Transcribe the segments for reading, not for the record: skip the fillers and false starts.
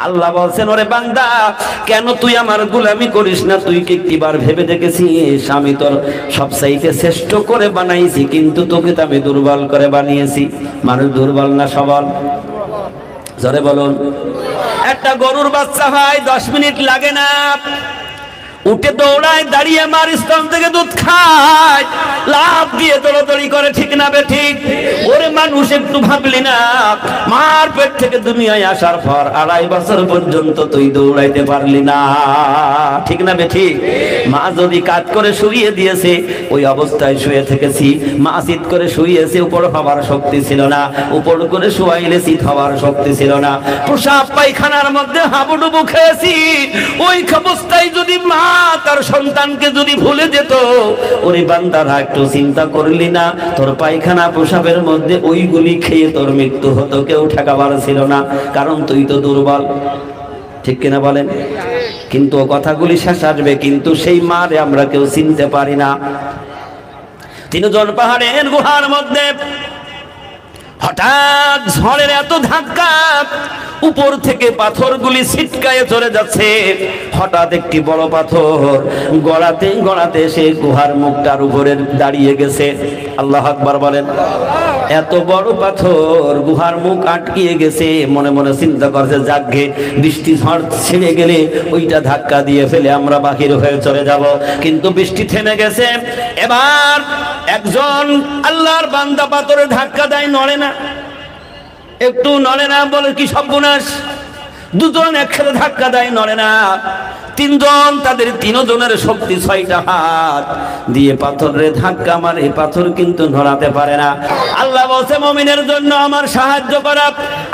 আল্লাহ বলছেন, ওরে বান্দা, কেন তুই আমার গোলামি করিস না? তুই কি একবার ভেবে দেখেছিস আমি তোর সবচাইতে শ্রেষ্ঠ করে বানাইছি, কিন্তু তোকে তো আমি দুর্বল করে বানিয়েছি। মানুষ দুর্বল না সবল? জোরে বলুন। একটা গরুর বাচ্চা হয় 10 মিনিট লাগে না, উঠে দৌড়ায়, দাঁড়িয়ে মার স্তন থেকে দুধ খায়, লাফ দিয়ে দৌড়াদৌড়ি করে, ঠিক না বে ঠিক? ওরে মানুষ, একটু ভাবলি না মার পেট থেকে দুনিয়ায় আসার পর 2.5 বছর পর্যন্ত তুই দৌড়াইতে পারলি না, ঠিক না বে ঠিক? মা যদি কাজ করে শুইয়ে দিয়েছে, ওই অবস্থায় শুয়ে থেকেছি। মা শীত করে শুইয়েছে, উপর হবার শক্তি ছিল না, উপর করে শুয়াইলে শীত হবার শক্তি ছিল না। প্রসাব পায়খানার মধ্যে হাবুডুবু খেয়েছি। ওই অবস্থায় যদি মা তার সন্তানকে যদি ভুলে যেত, ওরে বান্দারা, একটু চিন্তা করলি না তোর পায়খানা প্রসাবের মধ্যে ওইগুলি খেয়ে তোর মৃত্যু হতো? কেউ ঠেকাবার ছিল না, কারণ তুই তো দুর্বল, ঠিক কিনা বলেন? কিন্তু কথাগুলি শেষ আসবে, কিন্তু সেই মারে আমরা কেউ চিনতে পারি না। 3 জন পাহাড়ের গুহার মধ্যে হঠাৎ ঝড়ের এত ধাক্কা, উপর থেকে পাথরগুলি ছিটকায়ে চলে যাচ্ছে। হঠাৎ একটি বড় পাথর গড়াতে গড়াতে সে গুহার মুখটার উপরে দাঁড়িয়ে গেছে। আল্লাহু আকবার বলেন। এত বড় পাথর গুহার মুখ আটকিয়ে গেছে। মনে মনে চিন্তা করছে, যাকগে, বৃষ্টি ঝড় ছেড়ে গেলে ওইটা ধাক্কা দিয়ে ফেলে আমরা বাহির হয়ে চলে যাব। কিন্তু বৃষ্টি থেমে গেছে। এবার একজন আল্লাহর বান্দা পাথরে ধাক্কা দেয়, নড়ে না, একটু নড়ে না। বলে কি সর্বনাশ! 2 জন একসাথে ধাক্কা দেয়, নড়ে না। 3 জন, তাদের 3 জনের শক্তি 6টা হাত দিয়ে পাথরের ধাক্কা মারে, পাথর কিন্তু নড়াতে পারে না। আল্লাহ বলছে, মুমিনের জন্য আমার সাহায্য করা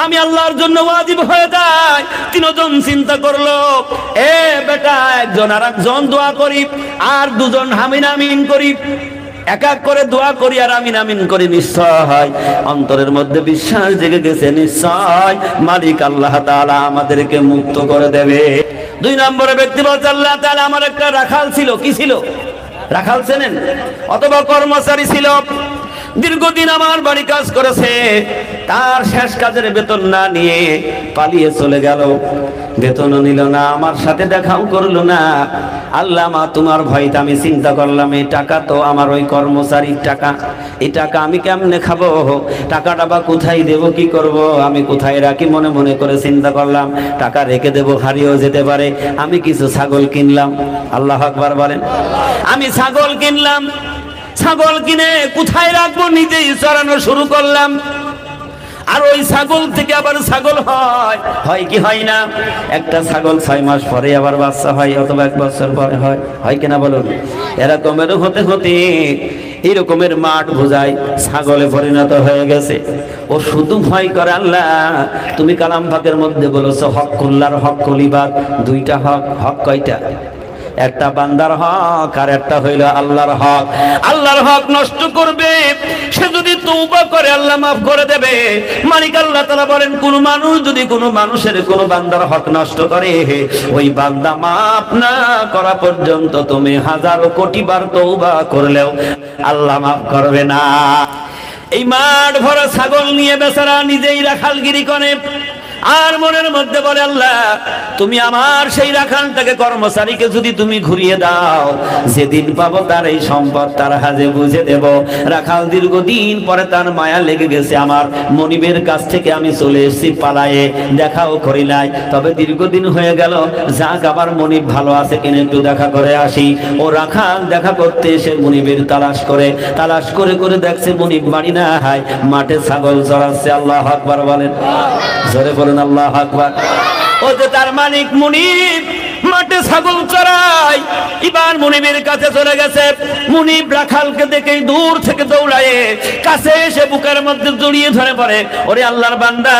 আমি আল্লাহর জন্য ওয়াজিব হয়ে যায়। 3 জন চিন্তা করলো, এ বেটা, একজন আর একজন দোয়া করি, আর 2 জন আমিন আমিন করি, এক এক করে দোয়া করি আর আমিন আমিন করি। নিশ্চয় অন্তরের মধ্যে বিশ্বাস জেগে গেছে, নিশ্চয় মালিক আল্লাহ তাআলা আমাদেরকে মুক্ত করে দেবে। 2 নম্বরে ব্যক্তি বলছে, আল্লাহ তাআলা, আমার একটা রাখাল ছিল। কি ছিল? রাখাল চেনেন? অথবা কর্মচারী ছিল, দীর্ঘদিন আমার বাড়ি কাজ করেছে, তার শেষ কাজের বেতন না নিয়ে পালিয়ে চলে গেল। বেতনও নিল না, আমার সাথে দেখাও করলো না। আল্লাহ, মা তোমার ভয়তে আমি চিন্তা করলাম, এই টাকা তো আমার ওই কর্মচারীর টাকা, এই টাকা আমি কেমনে খাবো? টাকাটা বা কোথায় দেবো, কি করব, আমি কোথায় রাখি? মনে মনে করে চিন্তা করলাম, টাকা রেখে দেবো, হারিয়েও যেতে পারে। আমি কিছু ছাগল কিনলাম। আল্লাহু আকবার বলেন। আমি ছাগল কিনলাম। ছাগল কিনে কোথায় রাখবো, নিজেই চড়ানো শুরু করলাম। আর ওই ছাগল থেকে আবার ছাগল হয় কি হয় না? একটা ছাগল 6 মাস পরে আবার বাচ্চা হয়, অথবা 1 বছর পরে হয় কিনা বলুন? এরকমের হতে হতে এই রকমের মাঠ বোঝায় ছাগলে পরিণত হয়ে গেছে। ও শুধু ভয় করে, আল্লাহ তুমি কালাম পাকের মধ্যে বলেছো, হকুল্লাহর হকুল ইবাদ, 2টা হক। হক কয়টা? একটা বান্দার হক আর একটা হইল আল্লাহর হক। আল্লাহর হক নষ্ট করবে, সে যদি তওবা করে আল্লাহ মাফ করে দেবে। মালিক আল্লাহ তাআলা বলেন, কোন মানুষ যদি কোন মানুষের কোন বান্দার হক নষ্ট করে, ওই বান্দা মাফ না করা পর্যন্ত তুমি 1000 কোটি বার তওবা করলেও আল্লাহ মাফ করবে না। এই মাঠ ভরা ছাগল নিয়ে বেচারা নিজেই রাখালগিরি করে, আর মনের মধ্যে বলে, আল্লাহ তুমি আমার সেই রাখালটাকে, কর্মচারীকে যদি তুমি ঘুরিয়ে দাও, যেদিন পাবো তার এই সম্পদ তার হাজে বুঝে দেব। রাখাল দীর্ঘদিন পরে তার মায়া লেগে গেছে, আমার মনিবের কাছ থেকে আমি চলে এসেছি পালায়ে, দেখাও করি নাই। তবে দীর্ঘদিন হয়ে গেল, যাক আবার মনিব ভালো আছে কিনা একটু দেখা করে আসি। ও রাখাল দেখা করতে এসে মনিবের তালাশ করে করে দেখছে মনিব বাড়ি না, হায় মাঠে ছাগল চড়াচ্ছে। আল্লাহু আকবার বলেন, জোরে বলেন আল্লাহু আকবার। ও যে তার মালিক মুনিব মাঠে ছাগল চড়ায়, এবার মুনিবের কাছে চলে গেছে। মুনিব রাখালকে দেখে দূর থেকে দৌড়ায় কাছে এসে বুকের মধ্যে জড়িয়ে ধরে পড়ে, ওরে আল্লাহর বান্দা,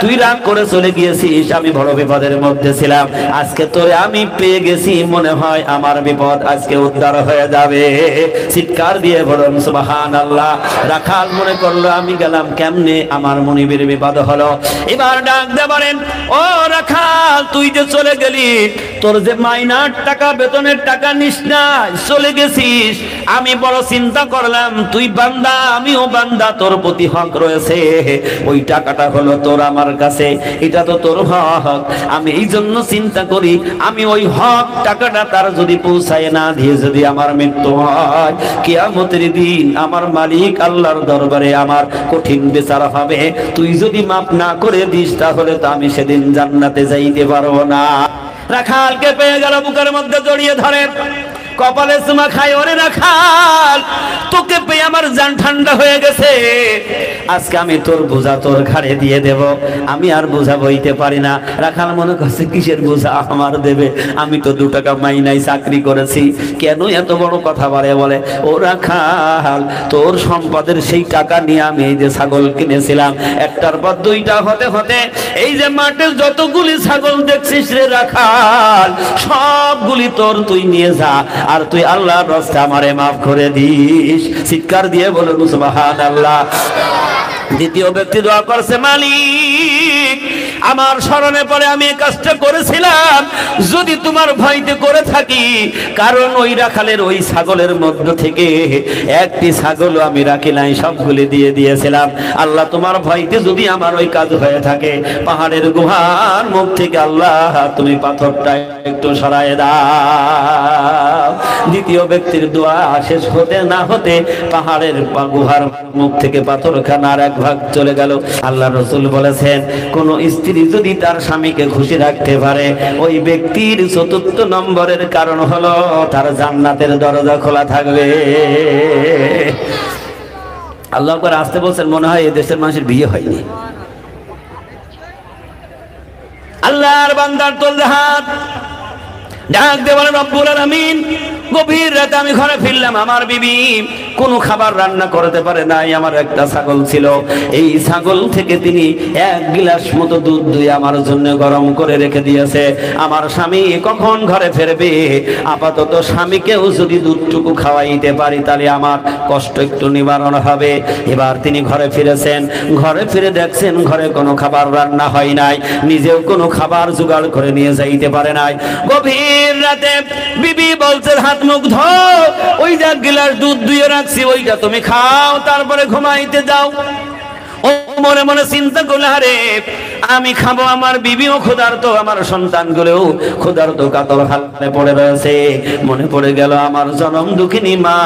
তুই রাগ করে চলে গিয়েছিস, আমি বড় বিপদের মধ্যে ছিলাম, আজকে তোরে আমি পেয়ে গেছি, মনে হয় আমার বিপদ আজকে উদ্ধার হয়ে যাবে। চিৎকার দিয়ে বলুন সুবহানাল্লাহ। রাখাল মনে করলো, আমি গেলাম কেমনে, আমার মুনিবের বিপদ হলো। এবার ডাক দিয়ে বলেন, ও রাখাল, তুই যে চলে গেলি, তোর যে মাইনার টাকা বেতনের টাকা নিস না, চলে গেছিস, আমি বড় চিন্তা করলাম তুই বান্দা আমিও বান্দা, তোর প্রতি হক রয়েছে, ওই টাকাটা হলো তোর আমার কাছে, এটা তো তোর হক। আমি এই জন্য চিন্তা করি আমি ওই হক টাকাটা তার যদি পৌঁছায় না দিয়ে যদি আমার মৃত্যু হয়, কিয়ামতের দিন আমার মালিক আল্লাহর দরবারে আমার কঠিন বিচার হবে। তুই যদি মাফ না করে দিস তাহলে তো আমি সেদিন জান্নাতে যাইতে পারবো না। রাখালকে পেয়ে গেল, বুকের মধ্যে জড়িয়ে ধরে, কপালে চুমা খাই, ওরে রাখাল তোকে পেয়ে আমার জান ঠান্ডা হয়ে গেছে, আজকে আমি তোর বোঝা তোর ঘাড়ে দিয়ে দেব, আমি আর বোঝা বইতে পারি না। রাখাল মনে করছে কিসের বোঝা আমার দেবে, আমি তো 2 টাকা মাইনাই চাকরি করেছি, কেন এত বড় কথা বলে। ও রাখাল, তোর সম্পদের সেই টাকা নিয়ে আমি এই যে ছাগল কিনেছিলাম, একটার পর 2টা হতে হতে এই যে মাঠে যতগুলি ছাগল দেখছিস রে রাখাল, সবগুলি তোর, তুই নিয়ে যা, আর তুই আল্লাহর রাস্তায় আমারে মাফ করে দিস। চিৎকার দিয়ে বলুন সুবহানাল্লাহ। দ্বিতীয় ব্যক্তি দোয়া করছে, মালিক আমার স্মরণে পড়ে আমি এই কাজটা করেছিলাম, যদি তোমার ভয়তে করে থাকি, কারণ ওই রাখালের ওই ছাগলের মধ্য থেকে একটি ছাগল আমি রাখি নাই, সবগুলি দিয়ে দিয়েছিলাম। আল্লাহ তোমার ভয়তে যদি আমার ওই কাজ হয়ে থাকে, পাহাড়ের গুহার মুখ থেকে আল্লাহ তুমি পাথরটা একটু সরায় দাও। দ্বিতীয় ব্যক্তির দোয়া শেষ হতে না হতে পাহাড়ের গুহার মুখ থেকে পাথরখানা আর এক ভাগ চলে গেল। আল্লাহ রাসূল বলেছেন, কোন স্ত্রী যদি তার স্বামীকে খুশি রাখতে পারে, ওই ব্যক্তির 4র্থ নম্বরের কারণ হলো তার জান্নাতের দরজা খোলা থাকবে। আল্লাহ করে আসতে বলছেন, মনে হয় এই দেশের মানুষের বিয়ে হয়নি। আল্লাহর বান্দার তোল হাত, ডাক দিয়ে বলেন, রব্বুল আলামিন গভীর রাতে আমি ঘরে ফিরলাম, আমার বিবি কোনো খাবার রান্না করতে পারে নাই, আমার একটা ছাগল ছিল, এই ছাগল থেকে তিনি 1 গিলাস মতো দুধ দুই আমার জন্য গরম করে রেখে দিয়েছে। আমার স্বামী কখন ঘরে ফিরবে, আপাতত স্বামীকেও যদি দুধটুকু খাওয়াইতে পারি তাহলে আমার কষ্ট একটু নিবারণ হবে। এবার তিনি ঘরে ফিরেছেন, ঘরে ফিরে দেখছেন ঘরে কোনো খাবার রান্না হয় নাই, নিজেও কোনো খাবার জোগাড় করে নিয়ে যাইতে পারে নাই। গভীর রাতে বিবি বলছে, হাত মুখ ধো, ওই যে 1 গিলাস দুধ দুইয়ে রাখছি ওইটা তুমি খাও, তারপরে ঘুমাইতে যাও। ও মনে মনে চিন্তা করলে, আরে আমি খাবো, আমার বিবিও ক্ষুধার্ত, আমার সন্তানগুলোও ক্ষুধার্ত, কাতর হালে পড়ে রয়েছে। মনে পড়ে গেল আমার জনম দুঃখিনী মা,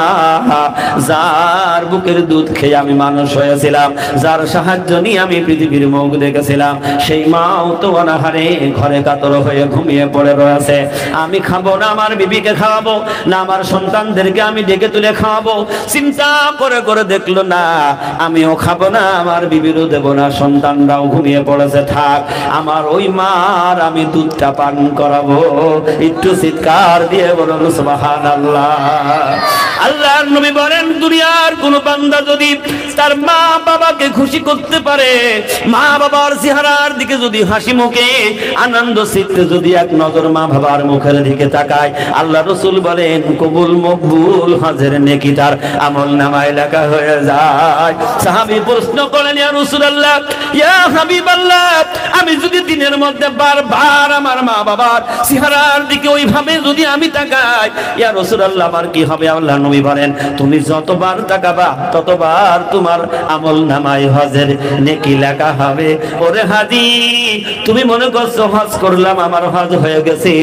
যার বুকের দুধ খেয়ে আমি মানুষ হয়েছিলাম, যার সাহায্য নিয়ে আমি পৃথিবীর মুখ দেখেছিলাম, সেই মাও তো অনাহারে ঘরে কাতর হয়ে ঘুমিয়ে পড়ে রয়েছে। আমি খাবো না, আমার বিবিকে খাওয়াবো না, আমার সন্তানদেরকে আমি ডেকে তুলে খাওয়াবো। চিন্তা করে করে দেখলো না, আমিও খাবো না, আমার বিবিরও দেব না, সন্তানরাও ঘুমিয়ে পড়েছে, থাক আমার ওই মার আমি দুধটা পান করাবো। একটু চিৎকার দিয়ে বলুন সুবহানাল্লাহ। আল্লাহর নবী বলেন, দুনিয়ার কোন বান্দা যদি তার মা বাবাকে খুশি করতে পারে, মা বাবার চেহারার দিকে যদি হাসি মুখে আনন্দ চিত্তে যদি এক নজর মা বাবার মুখের দিকে তাকায়, আল্লাহ রাসূল বলেন কবুল মকবুল হজের নেকি তার আমল নামায় লেখা হয়ে যায়। সাহাবী প্রশ্ন করেন, ইয়া রাসূলুল্লাহ, ইয়া হাবিবাল্লাহ, আমি যদি দিনের মধ্যে বারবার আমার মা বাবার চেহারার দিকে ওইভাবে যদি আমি তাকাই, ইয়া রাসূলুল্লাহ আমার কি হবে? আল্লাহ নবী বলেন, তুমি যতবার তাকাবা ততবার তোমার আমল নামায় হজের নেকি লেখা হবে। ওরে হাজি, তুমি মনে করছো হজ করলাম আমার হজ হয়ে গেছে,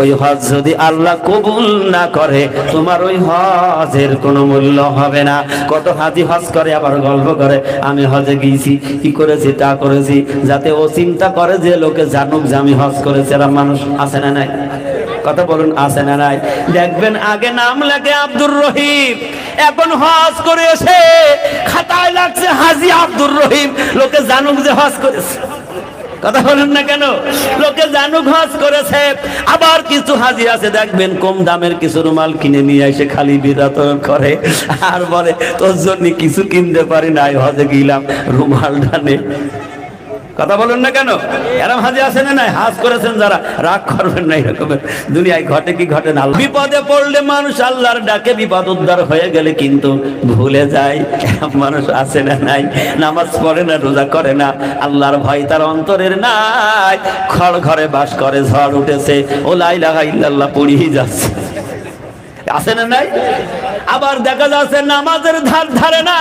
ওই হজ যদি আল্লাহ কবুল না করে তোমার ওই হজের কোনো মূল্য হবে না। কত হাজি হজ করে আবার গল্প করে, আমি হজে গিয়েছি, কি করেছি তা করেছি, যাতে ও চিন্তা করে যে লোকে জানুক যে আমি হজ করেছি। এরা মানুষ আছে না নাই? কথা বলুন, আছে না নাই? দেখবেন আগে নাম লাগে আব্দুর রহিম, এখন হজ করে এসে খাতায় লাগছে হাজি আব্দুর রহিম, লোকে জানুক যে হজ করেছে। কথা বলেন না কেন? লোকে জানুক হজ করেছে। আবার কিছু হাজি আছে দেখবেন কম দামের কিছু রুমাল কিনে নিয়ে এসে খালি বিরাতন করে আর বলে তোর জন্য কিছু কিনতে পারি নাই, হজে গেলাম রুমাল ডানে। কথা বলুন না কেন? এরম হাজি আছে না নাই? হাজ করেছেন যারা, রাগ করবেন না। এরকমের দুনিয়ায় ঘটে কি ঘটে না। বিপদে পড়লে মানুষ আল্লাহর ডাকে, বিপদ উদ্ধার হয়ে গেলে কিন্তু ভুলে যায়। মানুষ আছে না নাই? নামাজ পড়ে না, রোজা করে না, আল্লাহর ভয় তার অন্তরের নাই। খড় ঘরে বাস করে, ঝড় উঠেছে, ও লা ইলাহা ইল্লাল্লাহ পড়িয়ে যাচ্ছে, আছে না নাই? আবার দেখা যাচ্ছে নামাজের ধার ধারে না,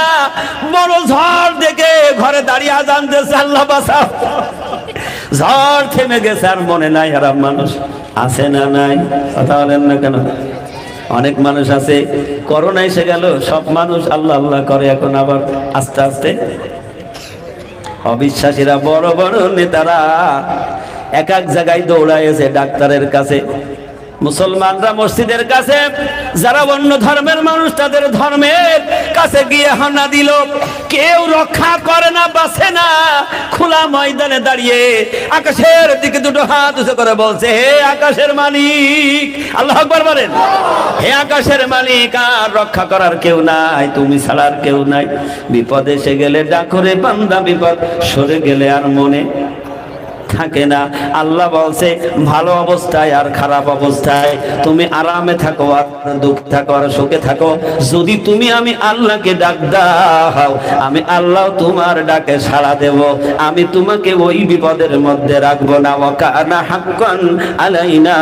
বড় ঝড় দেখে ঘরে দাঁড়িয়ে আজান দিয়েছে, আল্লাহ বাঁচাও। ঝড় থেমে গেছে আর মনে নাই। আর মানুষ আছে না নাই? কথা বলেন না কেন? অনেক মানুষ আছে, করোনা এসে গেল, সব মানুষ আল্লাহ আল্লাহ করে, এখন আবার আস্তে আস্তে অবিশ্বাসীরা, বড় বড় নেতারা এক এক জায়গায় দৌড়াইছে ডাক্তারের কাছে, মুসলমানরা মসজিদের কাছে, যারা অন্য ধর্মের মানুষ তাদের ধর্মের কাছে গিয়ে হানা দিল। কেউ রক্ষা করে না, বাঁচে না। খোলা ময়দানে দাঁড়িয়ে আকাশের দিকে দুটো হাত উঁচু করে বলছে, হে আকাশের মালিক, আল্লাহু আকবার বলেন, হে আকাশের মালিক, আর রক্ষা করার কেউ নাই, তুমি ছাড়া আর কেউ নাই। বিপদ এসে গেলে ডাকো রে বান্দা, বিপদ সরে গেলে আর মনে থাকে না। আল্লাহ বলছে, ভালো অবস্থায় আর খারাপ অবস্থায় তুমি আরামে থাকো আর দুঃখ থাকো আর সুখে থাকো, যদি তুমি আমি আল্লাহকে ডাক দাও, আমি আল্লাহ তোমার ডাকে সাড়া দেব, আমি তোমাকে ওই বিপদের মধ্যে রাখবো না। ওয়া কানা হাক্কান আলাইনা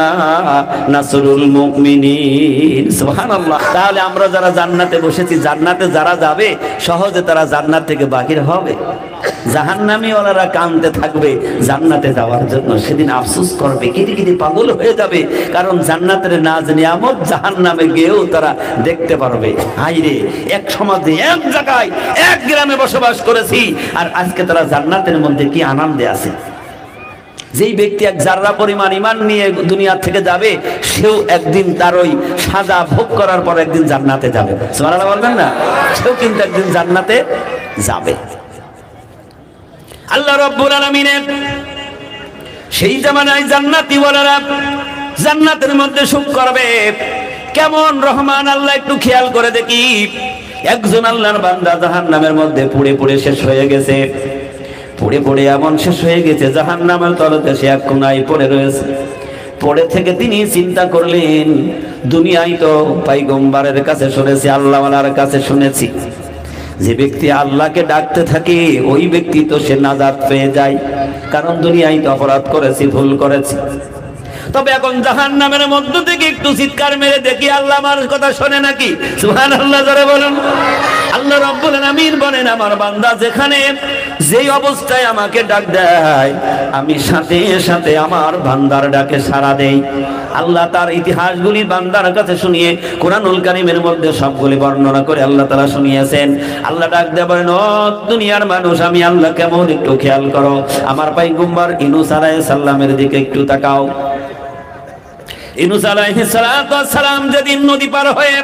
নাসরুল মুমিনিন। সুবহানাল্লাহ। তাহলে আমরা যারা জান্নাতে বসেছি, জান্নাতে যারা যাবে সহজে তারা জান্নাত থেকে বাহির হবে। জাহান্নামী ওনারা কাঁদতে থাকবে জান্নাতে যাওয়ার জন্য, সেদিন আফসোস করবে, কেটে কেটে পাগল হয়ে যাবে। কারণ জান্নাতের নাজ নিয়ামত জাহান্নামে গিয়েও তারা দেখতে পারবে। হায়রে, এক সমাজে, এক জায়গায়, এক গ্রামে বসবাস করেছি, আর আজকে তারা জান্নাতের মধ্যে কি আনন্দে আছে। যেই ব্যক্তি এক জাররা পরিমাণ ঈমান নিয়ে দুনিয়া থেকে যাবে, সেও একদিন তার ওই সাজা ভোগ করার পর একদিন জান্নাতে যাবে। সুবহানাল্লাহ বলবেন না? সেও কিন্তু একদিন জান্নাতে যাবে। আল্লাহ রাব্বুল আলামিনের সেই জামানায় জান্নাতি ওয়ালারা জান্নাতের মধ্যে সুখ করবে। কেমন রহমান আল্লাহ, একটু খেয়াল করে দেখি। একজন আল্লাহর বান্দা জাহান্নামের মধ্যে পুড়ে পুড়ে শেষ হয়ে গেছে, পুড়ে পুড়ে এমন শেষ হয়ে গেছে, জাহান্নামের তলতে সে এক কোণায় পড়ে রয়েছে। পড়ে থেকে তিনি চিন্তা করলেন, দুনিয়ায় তো পয়গম্বরের কাছে শুনেছি, আল্লাহওয়ালার কাছে শুনেছি, যে ব্যক্তি আল্লাহকে ডাকতে থাকে ওই ব্যক্তি তো সে নাজাত পেয়ে যায়, কারণ দুনিয়ায় তো অপরাধ করেছি, ভুল করেছি। তবে এখন জাহান্নামের মধ্য থেকে একটু চিৎকার মেরে দেখি, আল্লাহ আমার কথা শোনে নাকি? সুবহানাল্লাহ জোরে বলুন। আল্লাহ রাব্বুল আলামিন বলেন, আমার বান্দা যেখানে যেই অবস্থায় আমাকে ডাক দেয়, আমি সাথে সাথে আমার বান্দার ডাকে সাড়া দেই। আল্লাহ তার ইতিহাসগুলি বান্দার কাছে শুনিয়ে কোরআনুল কারীমের মধ্যে সবগুলি বর্ণনা করে আল্লাহ তাআলা শুনিয়েছেন। আল্লাহ ডাক দেয়, বলেন, ও দুনিয়ার মানুষ, আমি আল্লাহ কেমন একটু খেয়াল করো। আমার পয়গম্বর ইউনূস আলাইহিস সালামের দিকে একটু তাকাও। ইউনূস আলাইহিস সালাম যেদিন নদী পার হয়ে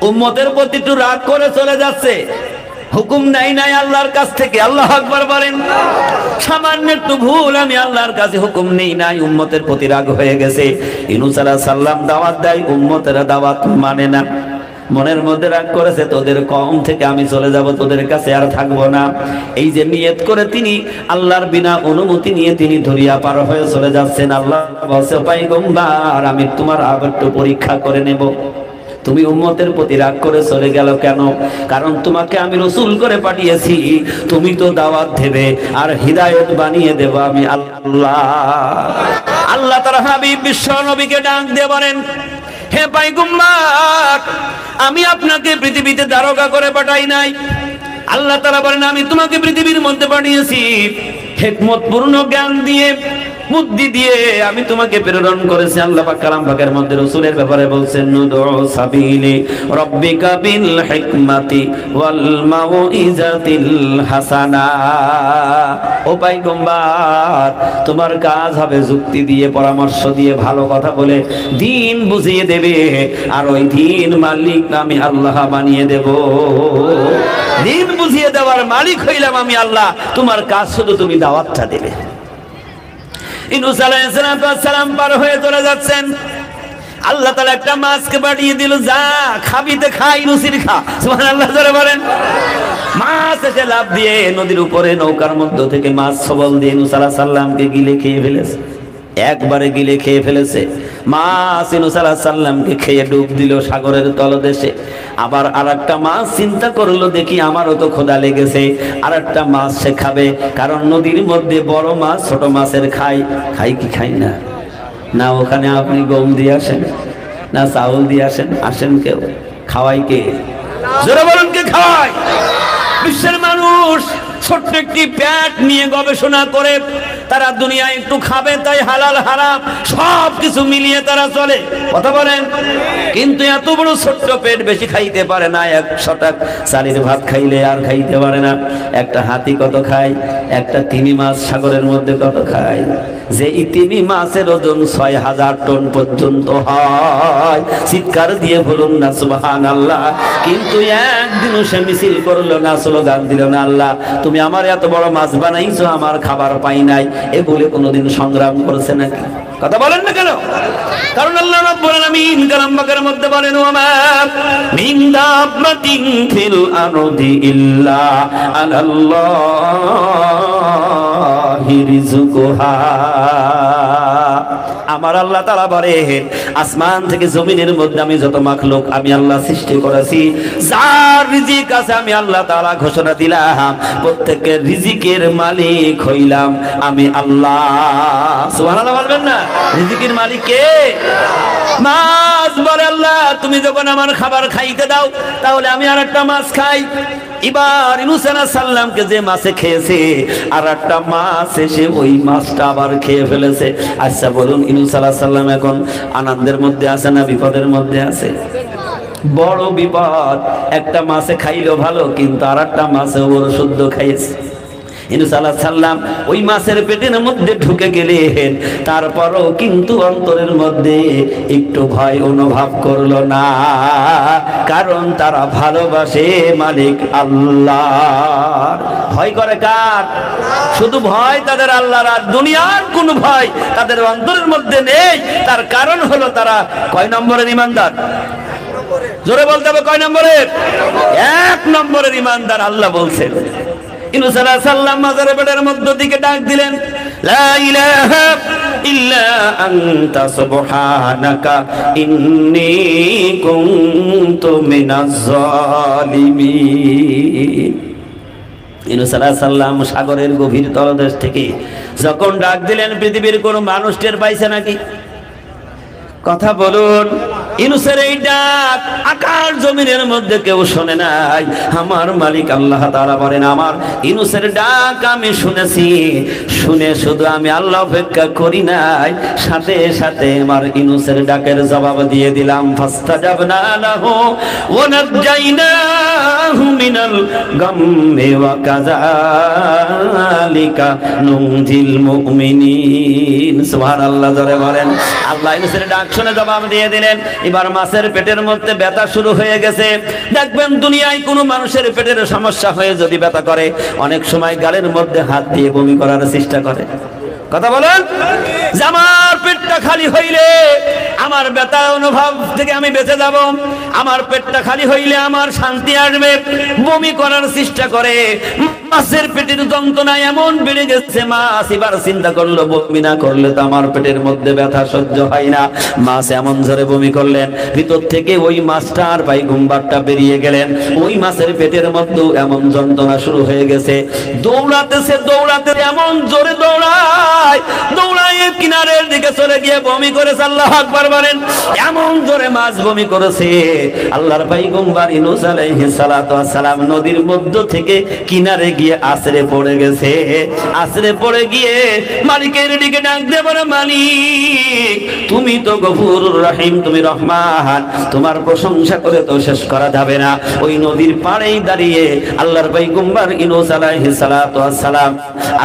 উম্মতের প্রতি একটু রাগ করে চলে যাচ্ছে, হুকুম নাই নাই আল্লাহর কাছ থেকে। আল্লাহু আকবার বলেন। সামান্য একটু ভুল, আমি আল্লাহর কাছে হুকুম নেই নাই, উম্মতের প্রতি রাগ হয়ে গেছে। ইউনূস আলাইহিস সালাম দাওয়াত দেয়, উম্মতেরা দাওয়াত মানে না। মনের মধ্যে রাগ করেছে, তোদের কওম থেকে আমি চলে যাব, তোদের কাছে আর থাকবো না। এই যে নিয়ত করে তিনি আল্লাহর বিনা অনুমতি নিয়ে তিনি দরিয়া পার হয়ে চলে যাচ্ছেন। আল্লাহ বলছে, পয়গম্বর, আমি তোমার একটু পরীক্ষা করে নেব। তুমি উম্মতের প্রতি রাগ করে চলে গেল কেন? কারণ তোমাকে আমি রাসূল করে পাঠিয়েছি, তুমি তো দাওয়াত দেবে আর হিদায়াত বানিয়ে দেব আমি আল্লাহ। আল্লাহ তার হাবিব বিশ্ব নবীকে ডাক দিয়ে বলেন, হে পয়গম্বর, আমি আপনাকে পৃথিবীতে দারোগা করে পাঠাই নাই। আল্লাহ তাআলা বলেন, আমি তোমাকে পৃথিবীর মধ্যে পাঠিয়েছি হিকমতপূর্ণ জ্ঞান দিয়ে, বুদ্ধি দিয়ে আমি তোমাকে প্রেরণ করেছি। আল্লাহ পাক কালাম পাকের মধ্যে রাসূলের ব্যাপারে বলছেন, নুদউ সাবিলি রাব্বিকা বিল হিকমাতি ওয়াল মাউইজাতিল হাসানা। ও পয়গম্বর, তোমার কাজ হবে যুক্তি দিয়ে, পরামর্শ দিয়ে, ভালো কথা বলে দ্বীন বুঝিয়ে দেবে, আর ওই দ্বীন মালিক আমি আল্লাহ বানিয়ে দেব। দ্বীন বুঝিয়ে দেওয়ার মালিক হইলাম আমি আল্লাহ, তোমার কাজ শুধু তুমি দাওয়াতটা দেবে। ইউনূস আলাইহিস সালাম পার হয়ে চলে যাচ্ছেন। আল্লাহ তাআলা একটা মাছকে পাঠিয়ে দিল, যা খাবিতে খা, ইউনূসের খা। সুবহানাল্লাহ জোরে বলেন। মাছ এসে লাফ দিয়ে নদীর উপরে নৌকার মধ্য থেকে মাছ সবল দিয়ে নূহ আলাইহিস সালামকে গিলে খেয়ে ফেলেছে, একবারে গিলে খেয়ে ফেলেছে। মাছ নূহ আলাইহিস সালামকে খেয়ে ডুব দিল সাগরের তলদেশে। আবার আরেকটা মাছ চিন্তা করলো, দেখি আমারও তো ক্ষুধা লেগেছে, আরেকটা মাছ সে খাবে। কারণ নদীর মধ্যে বড় মাছ ছোট মাছের খায় কি খাই না? না ওখানে আপনি গম দিয়ে আসেন, না চাউল দিয়ে আসেন, আসেন কেউ খাওয়াই কে? জোরে বলুন কে খাওয়ায়? বিশ্বের মানুষ ছোট্ট একটি পেট নিয়ে গবেষণা করে তারা দুনিয়ায় একটু খাবে, তাই হালাল হারাম সব কিছু মিলিয়ে তারা চলে, কথা বলেন। কিন্তু এত বড় ছোট্ট পেট বেশি খাইতে পারে না। 100 টাকা চালের ভাত খাইলে আর খাইতে পারে না। একটা হাতি কত খায়? একটা তিমি মাছ সাগরের মধ্যে কত খায়? যে এই তিমি মাছের ওজন 6000 টন পর্যন্ত হয়। চিৎকার দিয়ে বলুন না সুবহানাল্লাহ। কিন্তু একদিনও সে মিছিল করলো না, স্লোগান দিল না, আল্লাহ তুমি আমার এত বড় মাছ বানাইছো, আমার খাবার পাই নাই, এ বলে কোনোদিন সংগ্রাম করেছে নাকি? কথা বলেন না কেন? কারণ আল্লাহ রাব্বুল আলামিন কালাম পাকের মধ্যে বলেন, ওমা মিন দাব্বাতিন ফিল আরদি ইল্লা আলাল্লাহি রিজকুহা। আমার আল্লাহ তাআলা বলেন, আসমান থেকে জমিনের মধ্যে আমি যত মাখলুক আমি আল্লাহ সৃষ্টি করেছি, যার রিজিক আছে আমি আল্লাহ তাআলা ঘোষণা দিলাম, প্রত্যেকের রিজিকের মালিক হইলাম আমি আল্লাহ। সুবহানাল্লাহ বলবেন না? রিজিকের মালিক কে? মাছ বলে, আল্লাহ তুমি যখন আমার খাবার খাইতে দাও তাহলে আমি আরেকটা মাছ খাই। এবার ইউনূস আলাইহিস সালামকে যে মাছে খেয়েছে আর একটা মাছ এসে ওই মাছটা আবার খেয়ে ফেলেছে। আচ্ছা বলুন, ইউনূস আলাইহিস সালাম এখন আনন্দের মধ্যে আছে না বিপদের মধ্যে আছে? বড় বিপদ। একটা মাছে খাইলো ভালো, কিন্তু আর একটা মাছে ওর শুদ্ধ খাইয়েছে। ইউনূস আলাইহিস সালাম ওই মাছের পেটের মধ্যে ঢুকে গেলেন, তারপরও কিন্তু অন্তরের মধ্যে একটু ভয় অনুভব করলো না, কারণ তারা ভালোবাসে মালিক আল্লাহ। ভয় করে কার? শুধু ভয় তাদের আল্লাহর, আর দুনিয়ার কোনো ভয় তাদের অন্তরের মধ্যে নেই। তার কারণ হলো তারা কয় নম্বরের ইমানদার? জোরে বলতে হবে, কয় নম্বরের? 1 নম্বরের ইমানদার। আল্লাহ বলছেন, ইউনূস আলাইহিস সালাম মাজারের পেটের মধ্য থেকে ডাক দিলেন, লা ইলাহা ইল্লা আনতা সুবহানাকা ইন্নী কুনতু মিনাজ জালিমিন। ইউনূস আলাইহিস সালাম সাগরের গভীর তলদেশ থেকে যখন ডাক দিলেন, পৃথিবীর কোনো মানুষ টের পাইছে নাকি? কথা বলুন। ইউনূসের এই ডাক আকাশ জমিনের মধ্যে কেউ শোনে নাই। আমার মালিক আল্লাহ তাআলা বলেন, আমার ইউনূসের ডাক আমি শুনেছি, শুনে শুধু আমি আল্লাহ অপেক্ষা করি নাই, সাথে সাথে আমার ইউনূসের ডাকের জবাব দিয়ে দিলাম। ফাস্তাজাবনা লাহু ওয়া নাজাইনাহু মিনাল গাম্মি ওয়া কাযালিকা নুনজিল মুমিনিন। সুবহানাল্লাহ জোরে বলেন। আল্লাহ ইউনূসের ডাক শুনে জবাব দিয়ে দিলেন। এবার মাছের পেটের মধ্যে ব্যথা শুরু হয়ে গেছে। দেখবেন দুনিয়ায় কোনো মানুষের পেটের সমস্যা হয়ে যদি ব্যথা করে, অনেক সময় গালের মধ্যে হাত দিয়ে বমি করার চেষ্টা করে। কথা বলেন। যে আমার পেটটা খালি হইলে আমার ব্যথা অনুভব থেকে আমি বেঁচে যাব, আমার পেটটা খালি হইলে আমার শান্তি আসবে, বমি করার চেষ্টা করে। মাছের পেটের যন্ত্রণা এমন বেড়ে গেছে, মাছ এবার চিন্তা করলো বমি না করলে তো আমার পেটের মধ্যে ব্যথা সহ্য হয় না। মাছ এমন জোরে বমি করলেন, ভিতর থেকে ওই মাছটার পায়গুম্বারটা বেরিয়ে গেলেন। ওই মাছের পেটের মধ্যে এমন যন্ত্রণা শুরু হয়ে গেছে, দৌড়াতেছে দৌড়াতে এমন জোরে দৌড়ায়, দৌড়ায় কিনারের দিকে চলে গিয়ে বমি করেছে। আল্লাহু আকবার বলেন। এমন জোরে মাছ বমি করেছে, আল্লাহর পায়গম্বর ইউনূস আলাইহিস সালাতু ওয়াস সালাম নদীর মধ্য থেকে কিনারে গিয়ে আছড়ে পড়ে গেছে। আছড়ে পড়ে গিয়ে মালিকের দিকে ডাক দিয়ে বলে, মালিক তুমি তো গফুরুর রহিম, তুমি রহমান, তোমার প্রশংসা করে তো শেষ করা যাবে না। ওই নদীর পাড়েই দাঁড়িয়ে আল্লাহর পয়গম্বর ইউনূস আলাইহিস সালাতু ওয়াস সালাম